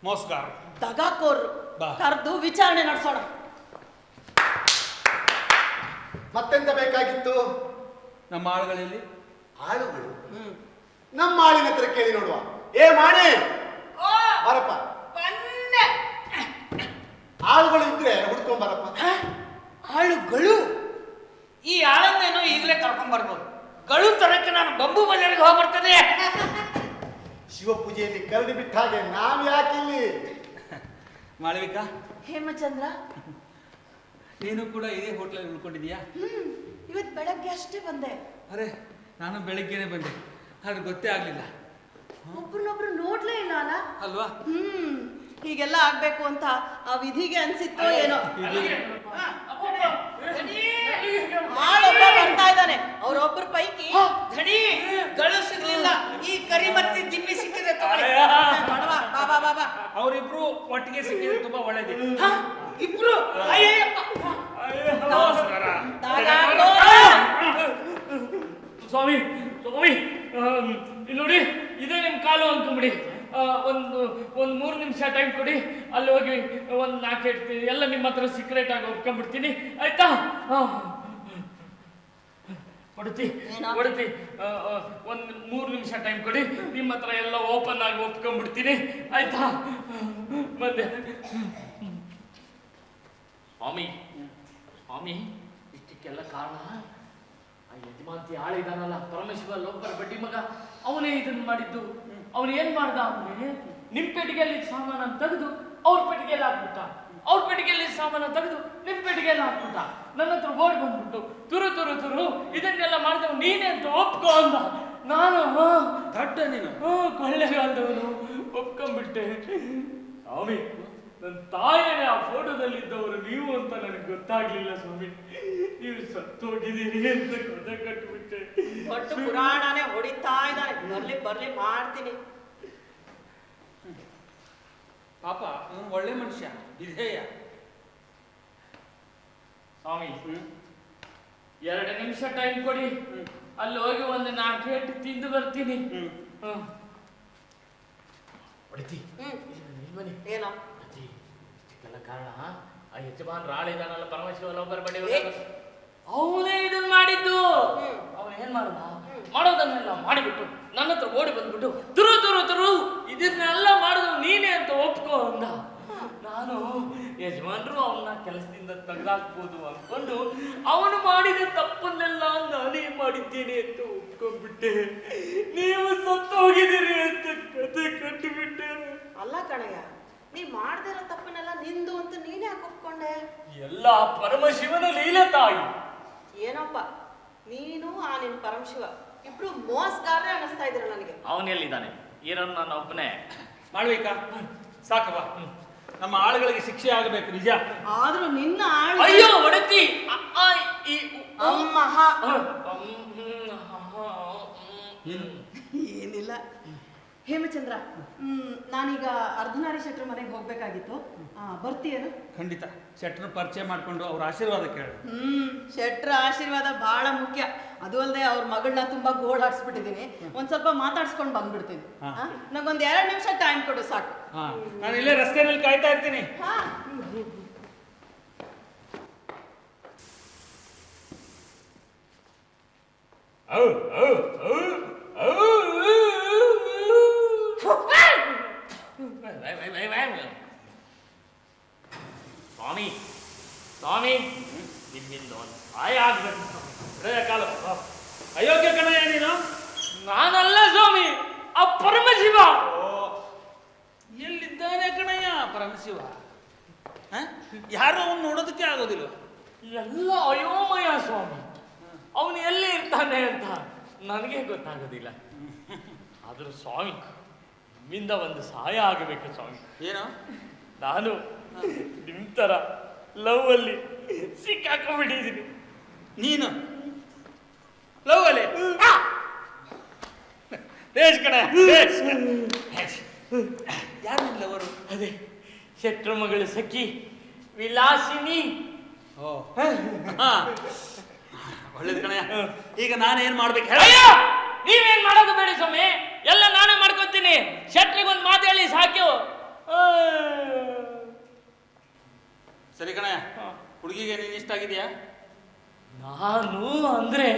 ಮೋಸ್ಗಾರ, ದಗಾಕೋರ್ರು. ಬಾ. ಕರೆದು ವಿಚಾರಣೆ ನಡೆಸೋಣ. ಮತ್ತೆಂತ ಬೇಕಾಗಿತ್ತು? ನಮ್ಮ ಆಳುಗಳಲ್ಲಿ ಆಳುಗಳು ನಮ್ಮ ಆಳಿನ ಹತ್ರ ಕೇಳಿ ನೋಡುವ. ಏ ಮಾಡಿ ಬರಪ್ಪ, ಆಳುಗಳು ಇದ್ರೆ ಹುಡ್ಕೊಂಡ್ ಬರಪ್ಪ. ಆಳುಗಳು? ಈ ಆಳನ್ನೇನೋ ಈಗಲೇ ಕರ್ಕೊಂಡ್ಬರ್ಬೋದು. ಗಳು ತರಕ್ಕೆ ನಾನು ಬಂಬು ಬಜಾರಿಗೆ ಹೋಗ್ಬರ್ತದೆ. ಶಿವಪೂಜೆಯಲ್ಲಿ ಕರಡಿ ಬಿಟ್ಟ ಹಾಗೆ ನಾವ್ ಯಾಕಿಲ್ಲಿ? ಮಾಳವಿಕಾ, ಹೇಮಚಂದ್ರ, ನೀನು ಕೂಡ ಇದೇ ಹೋಟ್ಲಲ್ಲಿ ಉಳ್ಕೊಂಡಿದೀಯಾ? ಇವತ್ತು ಬೆಳಗ್ಗೆ ಅಷ್ಟೇ ಬಂದೆ. ಅರೆ, ನಾನು ಬೆಳಿಗ್ಗೆನೆ ಬಂದೆ, ಅದು ಗೊತ್ತೇ ಆಗ್ಲಿಲ್ಲ. ಒಬ್ರನ್ನೊಬ್ರು ನೋಡ್ಲೇ ಇಲ್ಲ ಅಲ್ಲ? ಅಲ್ವಾ? ಹೀಗೆಲ್ಲ ಆಗ್ಬೇಕು ಅಂತ ಆ ವಿಧಿಗೆ ಅನ್ಸಿತ್ತೋ ಏನೋ. ಆಳೊಬ್ಬ ಬರ್ತಾ ಇದ್ದಾನೆ. ಅವ್ರೊಬ್ಬರ ಪೈಕಿ ಧಣಿ ಗಳು ಸಿಗ್ಲಿಲ್ಲ. ಈ ಕರಿ ಮತ್ತೆ ದಿಮ್ಮಿ ಸಿಕ್ಕಿದೆ. ಬಡವ, ಬಾಬಾ ಬಾಬಾ. ಅವರಿಬ್ರು ಒಟ್ಟಿಗೆ ಸಿಕ್ಕಿದ್ರೆ ತುಂಬಾ ಒಳ್ಳೇದು. ಇಬ್ರು? ಸ್ವಾಮಿ ಸ್ವಾಮಿ, ಇಲ್ಲಿ ನೋಡಿ, ಇದೇ ನಿಮ್ ಕಾಲು ಅಂದ್ಕೊಂಬಿಡಿ. ಒಂದು 3 ನಿಮಿಷ ಟೈಮ್ ಕೊಡಿ. ಅಲ್ಲಿ ಹೋಗಿ ಒಂದು 4 ಇಡ್ತೀನಿ. ಎಲ್ಲ ನಿಮ್ಮ ಹತ್ರ ಸೀಕ್ರೆಟ್ ಆಗಿ ಒಪ್ಕೊಂಡ್ಬಿಡ್ತೀನಿ, ಆಯ್ತಾ? ಹೊಡ್ತಿ ಒಂದು 3 ನಿಮಿಷ ಟೈಮ್ ಕೊಡಿ. ನಿಮ್ಮ ಹತ್ರ ಎಲ್ಲ ಓಪನ್ ಆಗಿ ಒಪ್ಕೊಂಡ್ಬಿಡ್ತೀನಿ, ಆಯ್ತಾ? ಬಂದೆ. ಸ್ವಾಮಿ ಸ್ವಾಮಿ, ಇಷ್ಟಕ್ಕೆಲ್ಲ ಕಾರಣ ಆ ಯಜಮಾಂತಿ ಆಳಿದಾನಲ್ಲ, ಪರಮೇಶ್ವರ ಲೋಕರ ಬಡ್ಡಿ ಮಗ, ಅವನೇ ಇದನ್ನ ಮಾಡಿದ್ದು. ಅವನು ಏನ್ ಮಾಡ್ದ ಅಂದ್ರೆ, ನಿಮ್ ಪೆಟ್ಟಿಗೆಯಲ್ಲಿ ಸಾಮಾನ ತೆಗೆದು ಅವ್ರ ಪೆಟ್ಟಿಗೆಯಲ್ಲಿ ಹಾಕ್ಬಿಟ್ಟ, ಅವ್ರ ಪೆಟ್ಟಿಗೆಯಲ್ಲಿ ಸಾಮಾನ ತೆಗೆದು ನಿಮ್ ಪೆಟ್ಟಿಗೆಯಲ್ಲಿ ಹಾಕ್ಬಿಟ್ಟ. ನನ್ನ ಹತ್ರ ಓಡ್ ಬಂದ್ಬಿಟ್ಟು ತುರು ಇದನ್ನೆಲ್ಲ ಮಾಡಿದವ್ ನೀನೇ ಅಂತ ಒಪ್ಕೊ ಅಂದ. ನಾನು ದಡ್ಡ ನೀನು. ಕೊಳ್ಳೆಗಾಲದವನು ಒಪ್ಕೊಂಡ್ಬಿಟ್ಟೆ. ಸ್ವಾಮಿ, ನನ್ನ ತಾಯಿನೇ ಆ ಫೋಟೋದಲ್ಲಿದ್ದವರು ನೀವು ಅಂತ ನನಗೆ ಗೊತ್ತಾಗ್ಲಿಲ್ಲ ಸ್ವಾಮಿ. ನೀವು ಸತ್ತೋಗಿದ್ದೀರಿ ಅಂತ ಕಥೆ ಕಟ್ಬಿಟ್ಟೆ. ದೊಡ್ಡ ಪುರಾಣನೇ ಹೊಡಿತಾ ಇದ್ದಾನೆ. ಬರ್ಲಿ ಮಾಡ್ತೀನಿ. ಪಾಪ, ಅವನು ಒಳ್ಳೆ ಮನುಷ್ಯ, ವಿಧೇಯ. ಸ್ವಾಮಿ, 2 ನಿಮಿಷ ಟೈಮ್ ಕೊಡಿ. ಅಲ್ಲಿ ಹೋಗಿ ಒಂದು 4 ಏಟು ತಿಂದು ಬರ್ತೀನಿ. ಹೊಡಿತಿ ಬನ್ನಿ. ಏನೋ ಇದಕ್ಕೆಲ್ಲ ಕಾರಣ ಆ ಯಜಮಾನ್ ರಾಳಿದಾನಲ್ಲ, ಪರಮೇಶ್ವರ ಒಬ್ಬರ ಬಡಿ ಅವನೇ ಇದನ್ನ ಮಾಡಿದ್ದು. ಅವನು ಏನ್ ಮಾಡ್ದ? ಮಾಡೋದನ್ನೆಲ್ಲ ಮಾಡಿಬಿಟ್ಟು ನನ್ನ ಹತ್ರ ಓಡಿ ಬಂದ್ಬಿಟ್ಟು ತುರು ಇದನ್ನೆಲ್ಲ ಮಾಡಿದ್ರು ನೀನೇ ಅಂತ ಒಪ್ಕೋ ಅಂದ. ನಾನು ಯಜಮಾನ್ರು ಅವನ್ನ ಕೆಲಸದಿಂದ ತೆಗೆದಾಕ್ಬೋದು ಅನ್ಕೊಂಡು ಅವನು ಮಾಡಿದ ತಪ್ಪನ್ನೆಲ್ಲ ನಾನೇ ಮಾಡಿದ್ದೇನೆ ಅಂತ ಒಪ್ಕೊಂಡ್ಬಿಟ್ಟೆ. ನೀವು ಸತ್ತು ಹೋಗಿದ್ದೀರಿ ಅಂತ ಕತೆ ಕಟ್ಟಿಬಿಟ್ಟೆ. ಅಲ್ಲ ಕಣಯ್ಯ, ನೀ ಮಾಡ್ದಿರೋ ತಪ್ಪನ್ನೆಲ್ಲ ನಿಂದು ಅಂತ ನೀನೇ ಯಾಕೆ ಒಪ್ಕೊಂಡೆ? ಎಲ್ಲ ಪರಮಶಿವನ ಲೀಲೆ ತಾಯಿ. ಏನಪ್ಪ, ನೀನು ಆ ನಿನ್ ಪರಮಶಿವ ಇಬ್ರು ಮೋಸಗಾರರೇ ಅನಿಸ್ತಾ ಇದ್ದೀರ ನನಗೆ. ಅವನೆಲ್ಲಿದ್ದಾನೆ? ಇರೋನು ನಾನು ಒಬ್ಬನೇ. ಮಾಡ್ಬೇಕಾ? ಸಾಕವಾ? ನಮ್ಮ ಆಳುಗಳಿಗೆ ಶಿಕ್ಷೆ ಆಗಬೇಕು, ನಿಜ. ಆದ್ರೂ ನಿನ್ನ ಆಳು. ಅಯ್ಯೋ ಹೊಡತಿ. ಏನಿಲ್ಲ ಹೇಮಚಂದ್ರ, ನಾನೀಗ ಅರ್ಧನಾರಿ ಶೆಟ್ರ ಮನೆಗೆ ಹೋಗ್ಬೇಕಾಗಿತ್ತು. ಬರ್ತೀಯೇನು? ಖಂಡಿತ. ಶೆಟ್ರ್ ಪರಿಚಯ ಮಾಡ್ಕೊಂಡು ಅವ್ರ ಆಶೀರ್ವಾದ ಕೇಳು. ಶೆಟ್ರ ಆಶೀರ್ವಾದ ಬಹಳ ಮುಖ್ಯ. ಅದು ಅಲ್ಲದೆ ಅವ್ರ ಮಗಳನ್ನ ತುಂಬಾ ಗೋಳಾಡ್ಸ್ಬಿಟ್ಟಿದ್ದೀನಿ. ಒಂದ್ ಸ್ವಲ್ಪ ಮಾತಾಡ್ಸ್ಕೊಂಡು ಬಂದ್ಬಿಡ್ತೀನಿ. ನಂಗೊಂದ್ 2 ನಿಮಿಷ ಟೈಮ್ ಕೊಡು ಸಾಕು. ನಾನು ಇಲ್ಲೇ ರಸ್ತೆಯಲ್ಲಿ ಕಾಯ್ತಾ ಇರ್ತೀನಿ. ಸ್ವಾಮಿ ಸ್ವಾಮಿ, ನಿಮ್ಮಿಂದ ಒಂದು ಸಹಾಯ ಆಗ್ಬೇಕು. ಕಾಲ ಅಯೋಗ್ಯ ಕಣಯ್ಯ ನೀನು. ನಾನಲ್ಲ ಸ್ವಾಮಿ, ಆ ಪರಮಶಿವ. ಎಲ್ಲಿದ್ದಾನೆ ಕಣಯ್ಯ ಪರಮಶಿವ? ಯಾರು ಅವನು ನೋಡೋದಕ್ಕೆ ಆಗೋದಿಲ್ಲ. ಎಲ್ಲ ಅಯೋಮಯ ಸ್ವಾಮಿ. ಅವನು ಎಲ್ಲಿ ಇರ್ತಾನೆ ಅಂತ ನನಗೆ ಗೊತ್ತಾಗೋದಿಲ್ಲ. ಆದರೂ ಸ್ವಾಮಿ, ನಿಮ್ಮಿಂದ ಒಂದು ಸಹಾಯ ಆಗಬೇಕು ಸ್ವಾಮಿ. ಏನು? ನಾನು ನಿಮ್ ತರ ಲವ್ ಅಲ್ಲಿ ಸಿಕ್ಕಾಕೊಂಡ್ಬಿಟ್ಟಿದ್ದೀನಿ. ನೀನು ಲವ್ ಅಲ್ಲಿ? ಬೇಷ್ ಕಣ ಬೇಷ್. ಯಾರು ಲವರು? ಅದೇ ಶೆಟ್ರ ಮಗಳು ಸಖಿ ವಿಲಾಸಿನಿ. ಓ ಹಾ, ಒಳ್ಳೇದು ಕಣಯ್ಯ. ಈಗ ನಾನೇನ್ ಮಾಡ್ಬೇಕು ಹೇಳ? ಅಯ್ಯೋ ನೀವೇನ್ ಮಾಡೋದು ಬೇಡ ಸ್ವಾಮಿ, ಎಲ್ಲ ನಾನೇ ಮಾಡ್ಕೊತೀನಿ. ಶೆಟ್ರಿಗೊಂದು ಮಾತು ಹೇಳಿ ಸಾಕು. ಸರಿ ಕಣಯ್ಯ, ಹುಡುಗಿಗೆ ನೀನ್ ಇಷ್ಟ ಆಗಿದ್ಯಾ? ನಾನು ಅಂದ್ರೆ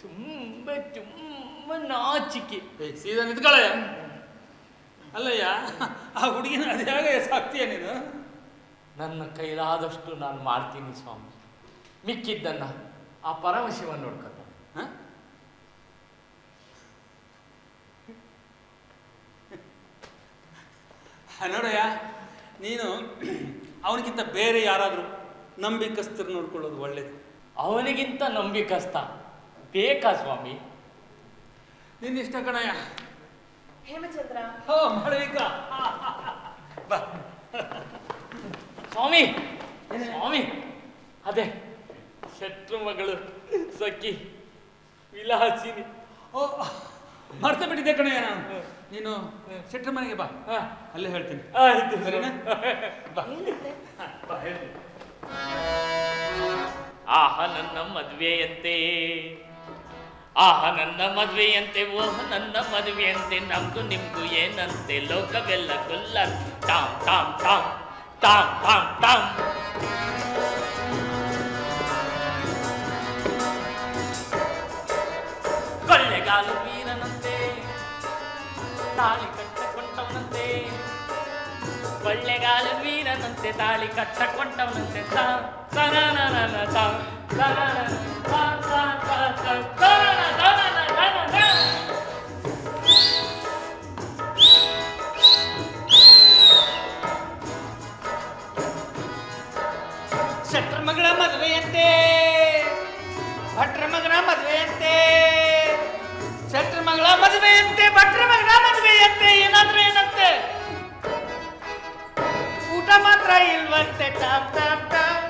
ತುಂಬಾ ತುಂಬಾ ನಾಚಿಕೆ. ಸೀದಾ ನಿಂತ್ಕೊಳ್ಳಯ್ಯ. ಅಲ್ಲಯ್ಯ, ಆ ಹುಡುಗಿನ ಅದು ಹೇಗೆ ಸಾಕ್ತೀಯ ನೀನು? ನನ್ನ ಕೈಲಾದಷ್ಟು ನಾನು ಮಾಡ್ತೀನಿ ಸ್ವಾಮಿ. ಮಿಕ್ಕಿದ್ದನ್ನ ಆ ಪರಮಶಿವ ನೋಡ್ಕೊತ. ಹ? ನೋಡಯ್ಯ, ನೀನು ಅವನಿಗಿಂತ ಬೇರೆ ಯಾರಾದರೂ ನಂಬಿಕಸ್ಥರು ನೋಡ್ಕೊಳ್ಳೋದು ಒಳ್ಳೇದು. ಅವನಿಗಿಂತ ನಂಬಿಕಸ್ತ ಬೇಕಾ ಸ್ವಾಮಿ? ನಿನ್ನಿಷ್ಟ ಕಣಯ್ಯ. ಹೇಮಚಂದ್ರ, ಹೋ ಮಾಳವಿಕ, ಬಾ. ಸ್ವಾಮಿ ಸ್ವಾಮಿ ಅದೇ ಶೆಟ್ರು ಮಗಳು ಸಖಿ ವಿಲಾಸಿನಿ. ಓ, ಮರ್ತ ಬಿಟ್ಟಿದ್ದೆ ಕಣಯ್ಯ ನಾನು. ನೀನು ಶೆಟ್ರ ಮನೆಗೆ ಬಾ, ಅಲ್ಲೇ ಹೇಳ್ತೀನಿ. ಆಯ್ತು ಸರಿನಾ? ಬಾ. ಬಾ, ಹೇಳ್ತೀನಿ. ಆಹ ನನ್ನ ಮದುವೆಯಂತೆ, ಆಹ ನನ್ನ ಮದುವೆಯಂತೆ, ಓಹ ನನ್ನ ಮದುವೆಯಂತೆ, ನಮ್ದು ನಿಮ್ದು ಏನಂತೆ, ಲೋಕವೆಲ್ಲ ಕುಲ್ಲ ಟಾಮ್ ಟಾಮ್ ಟಾಮ್ ಟಾಮ್ ಟಾಮ್ ಟಾಮ್. ಕೊಳ್ಳೆಗಾಲು ವೀರನಂತೆ, ತಾಳಿ ಕಟ್ಟಕೊಂಡವನಂತೆ, ಕೊಳ್ಳೆಗಾಲು ವೀರನಂತೆ, ತಾಳಿ ಕಟ್ಟಕೊಂಡವನಂತೆ, ತಾ ತನನನನ ತಾ ತನನನ ತಾ ತಾ ತಾ ತಾ ತನನ ತನನ ತನನ. ಶೆಟ್ರ ಮಗಳ ಮದುವೆಯಂತೆ, ಭಟ್ರ ಮಗನ ಮದುವೆಯಂತೆ, ಶೆಟ್ರ ಮಗಳ ಮದುವೆಯಂತೆ, ಭಟ್ರ ಮಗನ ಮದುವೆಯಂತೆ, ಏನಾದ್ರೂ ಏನಂತೆ, ಊಟ ಮಾತ್ರ ಇಲ್ವಂತೆ. ಟಾಮ್ ಟಾಮ್ ಟಾಮ್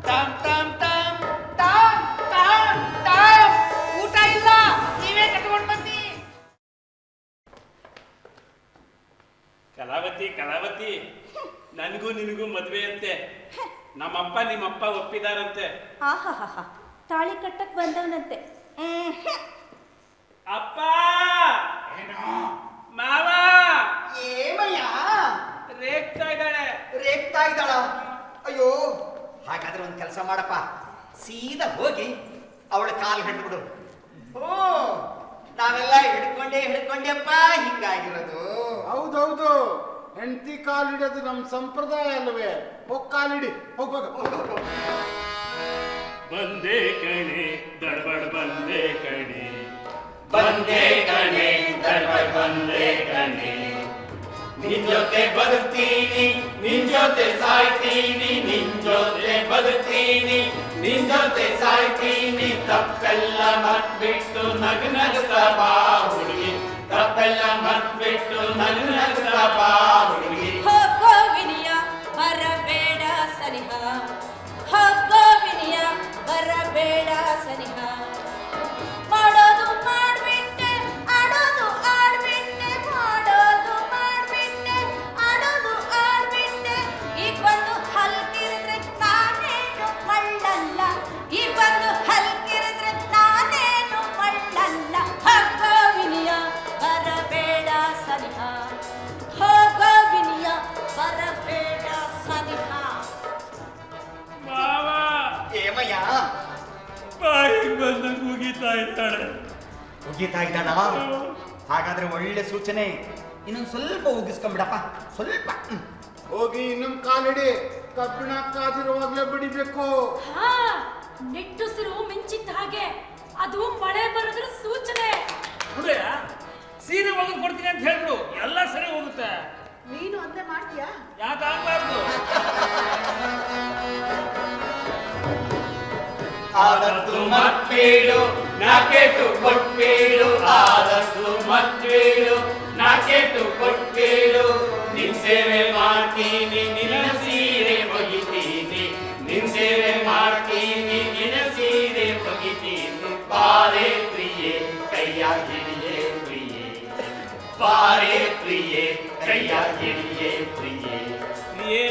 ಟಾಮ್ ಟಾಮ್ ಟಾಮ್ ಟಾಮ್ ಟಾಮ್ ಟಾಮ್. ಊಟ ಇಲ್ಲ, ನೀವೇ ಕಟ್ಕೊಂಡು ಬನ್ನಿ. ಕಲಾವತಿ ಕಲಾವತಿ, ನನಗೂ ನಿನಗೂ ಮದ್ವೆ ಅಂತೆ. ನಮ್ಮಪ್ಪ ನಿಮ್ಮಪ್ಪ ಒಪ್ಪಿದಾರಂತೆ. ಆಹಾಹಾ, ತಾಳಿ ಕಟ್ಟಕ್ ಬಂದವನಂತೆ. ಅಪ್ಪ ಮಾವ ಏಮಯ್ಯ ರೇಗ್ತಾ ಇದ್ದಾಳೆ. ರೇಗ್ತಾ ಇದ್ದಾಳ? ಅಯ್ಯೋ, ಹಾಗಾದ್ರೆ ಒಂದು ಕೆಲಸ ಮಾಡಪ್ಪ, ಸೀದಾ ಹೋಗಿ ಅವಳ ಕಾಲು ಹಿಡಿದ್ಬಿಡು. ಓ, ನಾವೆಲ್ಲ ಹಿಡ್ಕೊಂಡೆಪ್ಪ ಹಿಂಗಾಗಿರೋದು. ಹೌದೌದು, ಹೆಂಡತಿ ಕಾಲಿಡೋದು ನಮ್ಮ ಸಂಪ್ರದಾಯ ಅಲ್ವೇ? ಹೋಗ್ ಕಾಲಿಡಿ, ಹೋಗೋಗ. ಬಂದೆ ಕಣೆ ದಡ್ಬಡ್ ಬಂದೆ ಕಣೆ, ಬಂದೆ ಕಣೆ ದಡ್ಬಡ್ ಬಂದೆ ಕಣೆ, ನಿನ್ ಜೊತೆ ಬದುಕ್ತೀನಿ, ನಿನ್ ಜೊತೆ ಸಾಯ್ತೀನಿ, ನಿನ್ ಜೊತೆ ಬದುಕ್ತೀನಿ, ನಿನ್ ಜೊತೆ ಸಾಯ್ತೀನಿ. ತಪ್ಪೆಲ್ಲ ಮರ್ತ್ಬಿಟ್ಟು ನಗು ನಗುತ್ತಾ ಬಾ ಹುಡುಗಿ, ತಪ್ಪೆಲ್ಲ ಮರ್ತ್ಬಿಟ್ಟು ನಗು ನಗುತ್ತಾ ಬಾ ಹುಡುಗಿ. ಹೋಗೋ ವಿನಿಯ ಬರಬೇಡ ಸನಿಹ, ಹೋಗೋ ವಿನಿಯ ಬರಬೇಡ ಸನಿಹ. ಮಾಡೋದು ಮಾಡ್ಬಿಟ್ಟೆ, ಆಡೋದು ಆಡ್ಬಿಟ್ಟೆ, ಮಾಡೋದು ಮಾಡ್ಬಿಟ್ಟೆ, ಆಡೋದು ಆಡ್ಬಿಟ್ಟೆ. ಈಗ ಬಂದು ಹಲ್ಕಿರಿದ್ರೆ ನಾನೇನು ಮಳ್ಳಲ್ಲ, ಈಗ ಬಂದು ಹಲ್ಕಿರಿದ್ರೆ ನಾನೇನು ಮಳ್ಳಲ್ಲ. ಹೋಗೋ ವಿನಿಯ ಬರಬೇಡ ಸನಿಹ, ಹೋಗೋ ವಿನಿಯ ಬರಬೇಡ ಸನಿಹ. ಮಾವ ಏಮಯ್ಯ ಬಾಯಿಗೆ ಬಂದಂಗೆ ಮುಗಿತಾ ಇದ್ದಾಳೆ. ಉಗಿತಾ ಇದ್ದಾಳ? ಹಾಗಾದ್ರೆ ಒಳ್ಳೆ ಸೂಚನೆ, ಇನ್ನೊಂದು ಸ್ವಲ್ಪ ಉಗಿಸ್ಕೊಂಡ್ಬಿಡಪ್ಪ, ಸ್ವಲ್ಪ. ಹೋಗಿ ಇನ್ನೊಂದು ಕಾಲಿಡಿ, ಕಬ್ಬಿಣ ಕಾದಿರುವಾಗ್ಲೇ ಬಿಡಿಬೇಕು. ಹಾ, ನಿಟ್ಟುಸಿರು ಮಿಂಚಿದ್ದ ಹಾಗೆ, ಅದು ಮಳೆ ಬರೋದ್ರ ಸೂಚನೆ. ಹುಡುಗ ಸೀರೆ ಒಳಗೆ ಕೊಡ್ತೀನಿ ಅಂತ ಹೇಳ್ಬಿಡು, ಎಲ್ಲ ಸರಿ ಹೋಗುತ್ತೆ. ನೀನು ಅದನ್ನೇ ಮಾಡ್ತೀಯಾ? ಯಾಕೆ ಆಗ್ಬಾರ್ದು? ಆದತ್ತು ಮತ್ಬೇಡು ನಾಕೆಟು ಕೊಟ್ಬೇಡು, ಆದತ್ತು ಮತ್ಬೇಡು ನಾಕೆಟು ಕೊಟ್ಬೇಡು. ನಿನ್ ಸೇವೆ ಮಾಡ್ತೀನಿ, ನಿನ್ನ ಸೀರೆ ಒಗಿತೀನಿ, ನಿನ್ ಸೇವೆ ಮಾಡ್ತೀನಿ, ನಿನ್ನ ಸೀರೆ ಒಗಿತೀನಿ. ಬಾರೆ ಪ್ರಿಯೆ ಕೈಯ ಹಿಡಿಯೇ ಪ್ರಿಯೆ, ಬಾರೆ ಪ್ರಿಯೆ ಕೈಯ ಹಿಡಿಯೇ ಪ್ರಿಯೆ ಪ್ರಿಯೆ.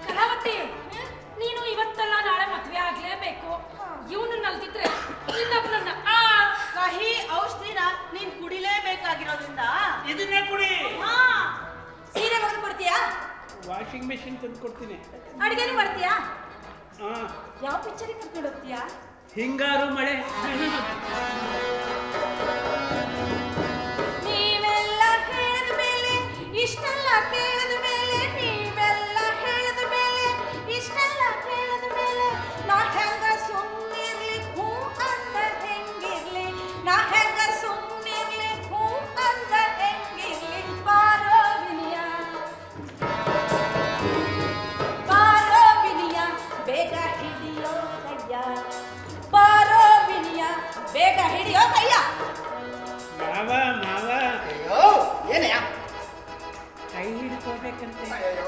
ಕಲಾವತಿ, ನೀನು ಇವತ್ತಲ್ಲ ನಾಳೆ ಮದ್ವೆ ಆಗ್ಲೇಬೇಕು. ಇವನನ್ನ ಅಲ್ದಿದ್ರೆ ಇನ್ನೊಬ್ಬನನ್ನ ಕಹಿ ಔಷಧಿನ ನೀನ್ ಕುಡಿಲೇಬೇಕಾಗಿರೋದ್ರಿಂದ ಇದನ್ನೇ ಕುಡಿ. ಸೀರೆ ಬರೆದು ಕೊಡ್ತೀಯಾ? ವಾಷಿಂಗ್ ಮೆಷಿನ್ ತಂದು ಕೊಡ್ತೀನಿ. ಅಡಿಗೆನೂ ಮಾಡ್ತೀಯಾ? ಹಾ, ಯಾವ ಪಿಕ್ಚರಿಗೆ ಕರ್ಕೊಂಡು ಹೋಗ್ತೀಯಾ? ಹಿಂಗಾರು ಮಳೆ. ನೀವೆಲ್ಲ ಹೇಳಿದ ಮೇಲೆ ಇಷ್ಟೆಲ್ಲ ಕೇಳಿದ ಮೇಲೆ ನೀವೆಲ್ಲ ಹೇಳಿದ ಮೇಲೆ ಇಷ್ಟೆಲ್ಲ ಕೇಳಿದ ಮೇಲೆ ನಾ ಹೆಂಗ ಸುಮ್ಮನಿರ್ಲಿ ಹೂ ಅಂದ ಹೆಂಗಿರ್ಲಿ ನಾ ಹೆಂಗ ಸುಮ್ಮನಿರ್ಲಿ ಹೂ ಅಂದ ಹೆಂಗಿರ್ಲಿ ಬಾರೋ ವಿನಿಯ ಬೇಗ ಹಿಡಿಯೋ ಕಯ್ಯ ಬಾರೋ ವಿನಿಯ ಬೇಗ ಹಿಡಿಯೋ ಕಯ್ಯ. ಮಾವ ಮಾವ ಅಯ್ಯೋ ಏನಯ್ಯ? ಕೈ ಹಿಡ್ಕೋಬೇಕಂತೆ. ಅಯ್ಯೋ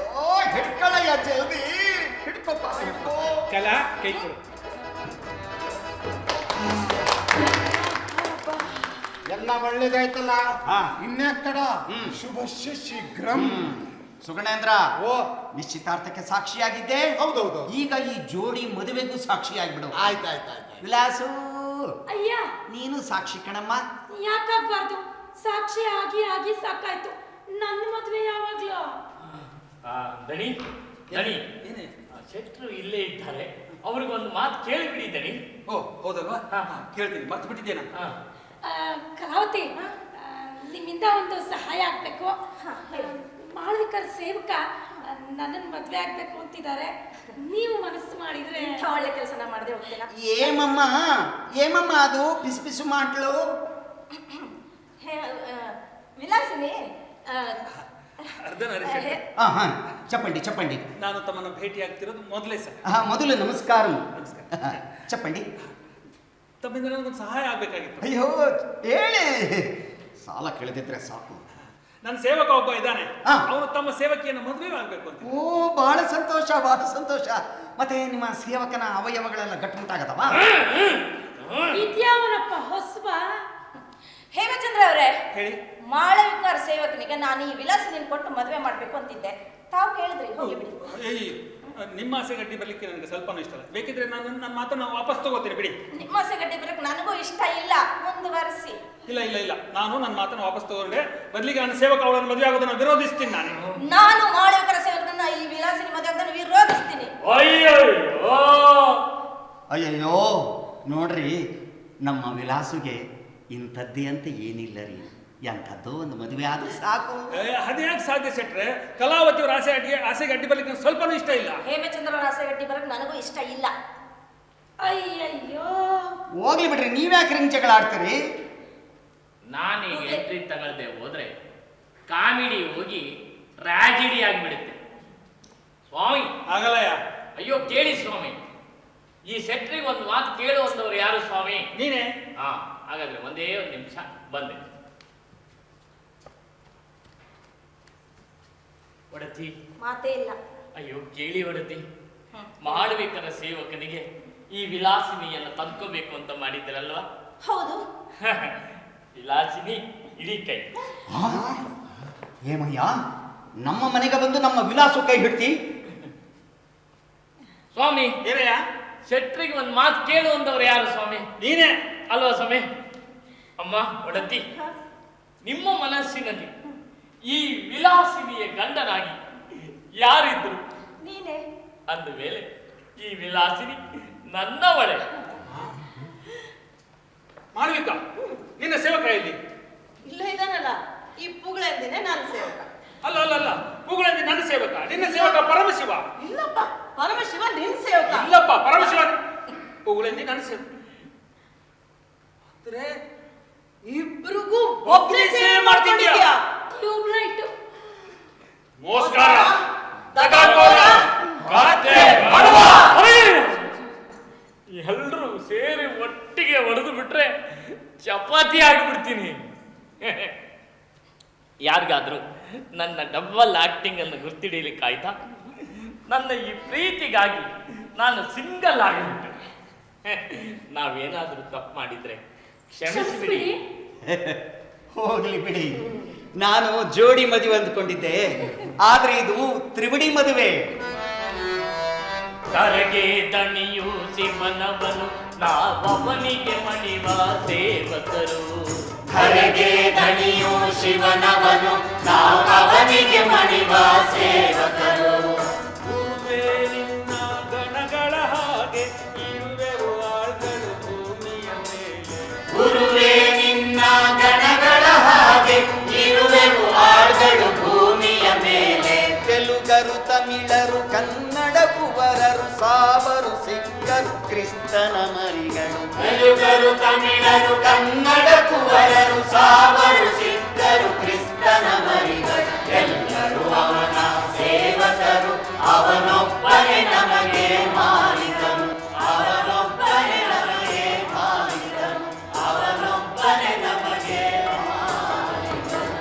ಹಿಡ್ಕೊಳ್ಳಯ್ಯ, ಜಲ್ದಿ ಹಿಡ್ಕೊಪ್ಪ, ಹಿಡ್ಕೋ. ಕಲಾ ಕೈ ಕೊಡು. ಎಲ್ಲ ಒಳ್ಳೇದಾಯ್ತಲ್ಲ, ಇನ್ನೇ ತಡ. ಶುಭಶ್ಯ ಶೀಘ್ರಂ. ಸುಗಣೇಂದ್ರ, ಓ ನಿಶ್ಚಿತಾರ್ಥಕ್ಕೆ ಸಾಕ್ಷಿಯಾಗಿದ್ದೆ. ಹೌದೌದು. ಈಗ ಈ ಜೋಡಿ ಮದುವೆಗೂ ಸಾಕ್ಷಿಯಾಗ್ಬಿಡು. ಆಯ್ತಾಯ್ತಾಯ್ತು. ವಿಲಾಸು, ಅಯ್ಯ, ನೀನು ಸಾಕ್ಷಿ ಕಣಮ್ಮ. ಯಾಕಾಗ್ಬಾರ್ದು? ಸಾಕ್ಷಿ ಆಗಿ ಆಗಿ ಸಾಕಾಯ್ತು. ನನ್ನ ಮದ್ವೆ ಯಾವಾಗ್ಲೂ? ದಣಿ ದಣಿ, ಏನೇ? ಶೆಟ್ರು ಇಲ್ಲೇ ಇದ್ದಾರೆ, ಅವ್ರಿಗೊಂದು ಮಾತು ಕೇಳಿಬಿಡಿ ದಣಿ. ಓ ಹೌದಲ್ವಾ? ಕೇಳ್ತೀನಿ, ಮರ್ತು ಬಿಟ್ಟಿದ್ದೇನೆ. ಕಲಾವತಿ, ನಿಮ್ಮಿಂದ ಒಂದು ಸಹಾಯ ಆಗ್ಬೇಕು. ಮಾಳವಿಕರ ಸೇವಕ ನನ್ನನ್ನು ಮದ್ವೆ ಆಗ್ಬೇಕು ಅಂತಿದ್ದಾರೆ. ನೀವು ಮನಸ್ಸು ಮಾಡಿದ್ರೆ ಒಳ್ಳೆ ಕೆಲಸನ ಮಾಡದೆ ಹೋಗ್ತೀರಾ? ಏಮಮ್ಮ ಅದು ಪಿಸು ಪಿಸು ಮಾಡ್ಲು? ವಿಲಾಸಿನಿ, ಅರ್ಧನಾರೀಶ್ವರ, ಚಪ್ಪಂಡಿ ಚಪ್ಪಂಡಿ. ನಾನು ತಮ್ಮನ್ನು ಭೇಟಿ ಆಗ್ತಿರೋದು ಮೊದಲೇ ಸರ್. ಮೊದಲು ನಮಸ್ಕಾರ. ನಮಸ್ಕಾರ. ಚಪ್ಪಂಡಿ. ತಮ್ಮಿಂದ ನನಗೊಂದು ಸಹಾಯ ಆಗ್ಬೇಕಾಗಿತ್ತು. ಅಯ್ಯೋ ಹೇಳಿ, ಸಾಲ ಕೇಳದಿದ್ರೆ ಸಾಕು. ನನ್ನ ಸೇವಕ ಒಬ್ಬ ಇದ್ದಾನೆ, ಹಾ. ಅವನು ತಮ್ಮ ಸೇವಕಿಯನ್ನು ಮದುವೆ ಆಗ್ಬೇಕು ಅಂತ. ಓ, ಬಹಳ ಸಂತೋಷ, ಬಹಳ ಸಂತೋಷ. ಮತ್ತೆ ನಿಮ್ಮ ಸೇವಕನ ಅವಯವಗಳೆಲ್ಲ ಗಟ್ಟುಮುಟ್ಟಾಗದವ? ಇದ್ಯಾವನಪ್ಪ ಹೊಸಬ? ಹೇಮಚಂದ್ರ ಅವರೇ, ಹೇಳಿ. ಮಾಳವಿಕಾರ ಸೇವಕನಿಗೆ ನಾನು ಈ ವಿಲಾಸಿನಿನ ಕೊಟ್ಟು ಮದುವೆ ಮಾಡ್ಬೇಕು ಅಂತಿದ್ದೆ. ತಾವು ಕೇಳಿದ್ರಿ, ಹೋಗಿ ಬಿಡಿ. ಏಯ್, ನಿಮ್ಮ ಆಸೆ ಗಡ್ಡಿ ಬರ್ಲಿಕ್ಕೆ ನನಗೆ ಸ್ವಲ್ಪನೂ ಇಷ್ಟ ಇಲ್ಲ. ಬೇಕಿದ್ರೆ ನಾನು ನನ್ನ ಮಾತನ್ನು ವಾಪಸ್ ತಗೋತೀನಿ, ಬಿಡಿ. ನಿಮ್ಮ ಗಡ್ಡೆ ಬರಕ್ಕೆ ನನಗೂ ಇಷ್ಟ ಇಲ್ಲ, ಮುಂದುವರಿಸಿ. ಇಲ್ಲ ಇಲ್ಲ ಇಲ್ಲ, ನಾನು ನನ್ನ ಮಾತನ್ನು ವಾಪಸ್ ತಗೊಂಡೆ. ಬದಲಿಗೆ ನನ್ನ ಸೇವಕ ಅವಳನ್ನು ಮದುವೆ ಆಗೋದನ್ನು ವಿರೋಧಿಸ್ತೀನಿ. ನಾನು ಮಾಳವಿಕರ ಸೇವಕನ ಈ ವಿಲಾಸಿನಿ ಮದುವೆ ಆಗೋದನ್ನು ವಿರೋಧಿಸ್ತೀನಿ. ಅಯ್ಯಯ್ಯೋ, ನೋಡ್ರಿ, ನಮ್ಮ ವಿಲಾಸುಗೆ ಇಂಥದ್ದೇ ಅಂತ ಏನಿಲ್ಲ ರೀ. ಎಂಥದ್ದೋ ಒಂದು ಮದುವೆ ಆದ್ರೆ ಸಾಕು. ಅದ್ಯಾಕೆ ಸಾಧ್ಯ ಸೆಟ್ರೆ? ಕಲಾವತಿಯವರ ಆಸೆಗೆ ಅಡ್ಡಿ ಬರ್ಲಿಕ್ಕೆ ಸ್ವಲ್ಪನೂ ಇಷ್ಟ ಇಲ್ಲ. ಹೇಮಚಂದ್ರ ಅವರ ಆಸೆ ಗಡ್ಡಿ ಬರಕ್ಕೆ ನನಗೂ ಇಷ್ಟ ಇಲ್ಲ. ಅಯ್ಯಯ್ಯೋ, ಹೋಗ್ಲಿ ಬಿಡ್ರಿ, ನೀವ್ಯಾಕೆ ರಿಂಗ್ ಜಗಳ ಆಡ್ತೀರಿ? ನಾನೀಗ ಎಂಟ್ರಿ ತಗೊಳ್ದೆ ಹೋದ್ರೆ ಕಾಮಿಡಿ ಹೋಗಿ ಟ್ರಾಜಿಡಿ ಆಗಿಬಿಡುತ್ತೆ. ಸ್ವಾಮಿ ಆಗಲ್ಲಯ್ಯ. ಅಯ್ಯೋ ಕೇಳಿ ಸ್ವಾಮಿ, ಈ ಸೆಟ್ರಿಗೆ ಒಂದು ಮಾತು ಕೇಳುವಂತವ್ರು ಯಾರು ಸ್ವಾಮಿ? ನೀನೇ. ಹಾಗಾದ್ರೆ ಒಂದೇ ಒಂದು ನಿಮಿಷ ಬಂದೆ. ಒಡತಿ, ಮಾತೇ ಇಲ್ಲ. ಅಯ್ಯೋ ಕೇಳಿ ಒಡತಿ, ಮಾಳವಿಕರ ಸೇವಕನಿಗೆ ಈ ವಿಲಾಸಿನಿಯನ್ನು ತಂದ್ಕೋಬೇಕು ಅಂತ ಮಾಡಿದ್ರಲ್ವಾ? ಹೌದು. ವಿಲಾಸಿನಿ ಇಡೀ ಕೈ. ಏಮಯ್ಯ, ನಮ್ಮ ಮನೆಗೆ ಬಂದು ನಮ್ಮ ವಿಲಾಸು ಕೈ ಹಿಡ್ತಿ? ಸ್ವಾಮಿ, ಏನಯ್ಯ? ಶೆಟ್ರಿಗೆ ಒಂದು ಮಾತು ಕೇಳುವಂತವ್ರು ಯಾರು ಸ್ವಾಮಿ? ನೀನೇ ಅಲ್ವಾ ಸ್ವಾಮಿ? ಅಮ್ಮ ಒಡತಿ, ನಿಮ್ಮ ಮನಸ್ಸಿನಲ್ಲಿ ಈ ವಿಲಾಸಿನಿಯ ಗಂಡನಾಗಿ ಯಾರಿದ್ರು? ನೀನೇ. ಅಂದ ಮೇಲೆ ಈ ವಿಲಾಸಿನಿ ನನ್ನವಳೆ. ಮಾಳವಿಕ, ನಿನ್ನ ಸೇವಕ ಎಲ್ಲಿ? ಇಲ್ಲ ಇದಾನಲ್ಲ, ಈ ಪುಗಳಂದಿನೇ ನಾನು ಸೇವಕ. ಅಲ್ಲ ಅಲ್ಲ ಅಲ್ಲ, ಪೂಗಳಂದಿ ನನ್ನ ಸೇವಕ, ನಿನ್ನ ಸೇವಕ ಪರಮಶಿವ. ಇಲ್ಲಪ್ಪ, ಪರಮಶಿವ ನಿನ್ ಸೇವಕ. ಇಲ್ಲಪ್ಪ, ಪರಮಶಿವ ಪೂಗಳಂದಿ ನನ್ನ ಸೇವಕ. ಅಂದ್ರೆ ಇಬ್ರಿಗೂ ಒಬ್ಬನೇ ಸೇವೆ ಮಾಡ್ತಿದ್ಯಾ? ಟ್ಯೂಬ್ಲೈಟ್. ಮೋಸ್ಕಾರ, ಎಲ್ಲರೂ ಸೇರಿ ಒಟ್ಟಿಗೆ ಹೊಡೆದು ಬಿಟ್ರೆ ಚಪಾತಿ ಆಗಿಬಿಡ್ತೀನಿ. ಯಾರಿಗಾದ್ರೂ ನನ್ನ ಡಬಲ್ ಆಕ್ಟಿಂಗ್ ಅನ್ನು ಗುರ್ತಿಡಿಲಿಕ್ಕೆ ಆಯ್ತಾ? ನನ್ನ ಈ ಪ್ರೀತಿಗಾಗಿ ನಾನು ಸಿಂಗಲ್ ಆಗಿಬಿಟ್ಟೆ. ನಾವೇನಾದ್ರೂ ತಪ್ಪು ಮಾಡಿದ್ರೆ ಕ್ಷಮಿಸಿಬಿಡಿ. ಹೋಗ್ಲಿ ಬಿಡಿ, ನಾನು ಜೋಡಿ ಮದುವೆ ಅಂದ್ಕೊಂಡಿದ್ದೆ, ಆದ್ರೆ ಇದು ತ್ರಿವಳಿ ಮದುವೆ. ಕರಗೆ ದಣಿಯು ಶಿವನವನು ನಾವವನಿಗೆ ಮಣಿವ ಸೇವಕರು. ಕರಗೆ ದಣಿಯು ಶಿವನವನು ನಾವವನಿಗೆ ಮಣಿವ ಸೇವಕರು. ಗುರುವೇ ನಿನ್ನ ಗಣಗಳ ಹಾಗೆ ಇರುವೆವು ಆಳ್ಗಳು ಭೂಮಿಯ ಮೇಲೆ. ಗುರುವೇ ನಿನ್ನ ಗಣಗಳ ಹಾಗೆ ಇರುವೆವು ಆಳ್ಗಳು ಭೂಮಿಯ ಮೇಲೆ. ತೆಲುಗರು, ತಮಿಳರು, ಕನ್ನಡ ಕುವರರು, ಸಾವರು, ಸಿಖ್ಖರು, ಕ್ರಿಸ್ತನ ಮರಿಗಳು. ತೆಲುಗರು, ತಮಿಳರು, ಕನ್ನಡ ಕುವರರು, ಸಾವರು, ಸಿಖ್ಖರು, ಕ್ರಿಸ್ತನ ಮರಿಗಳು. ಎಲ್ಲರೂ ಅವನ ಸೇವಕರು, ಅವನೊಬ್ಬನೇ ನಮಗೆ ಮಾಲೀಕನು. ಅವನೊಬ್ಬನೇ ನಮಗೆ ಮಾಲೀಕನು. ಅವನೊಬ್ಬನೇ ನಮಗೆ ಮಾಲೀಕನು.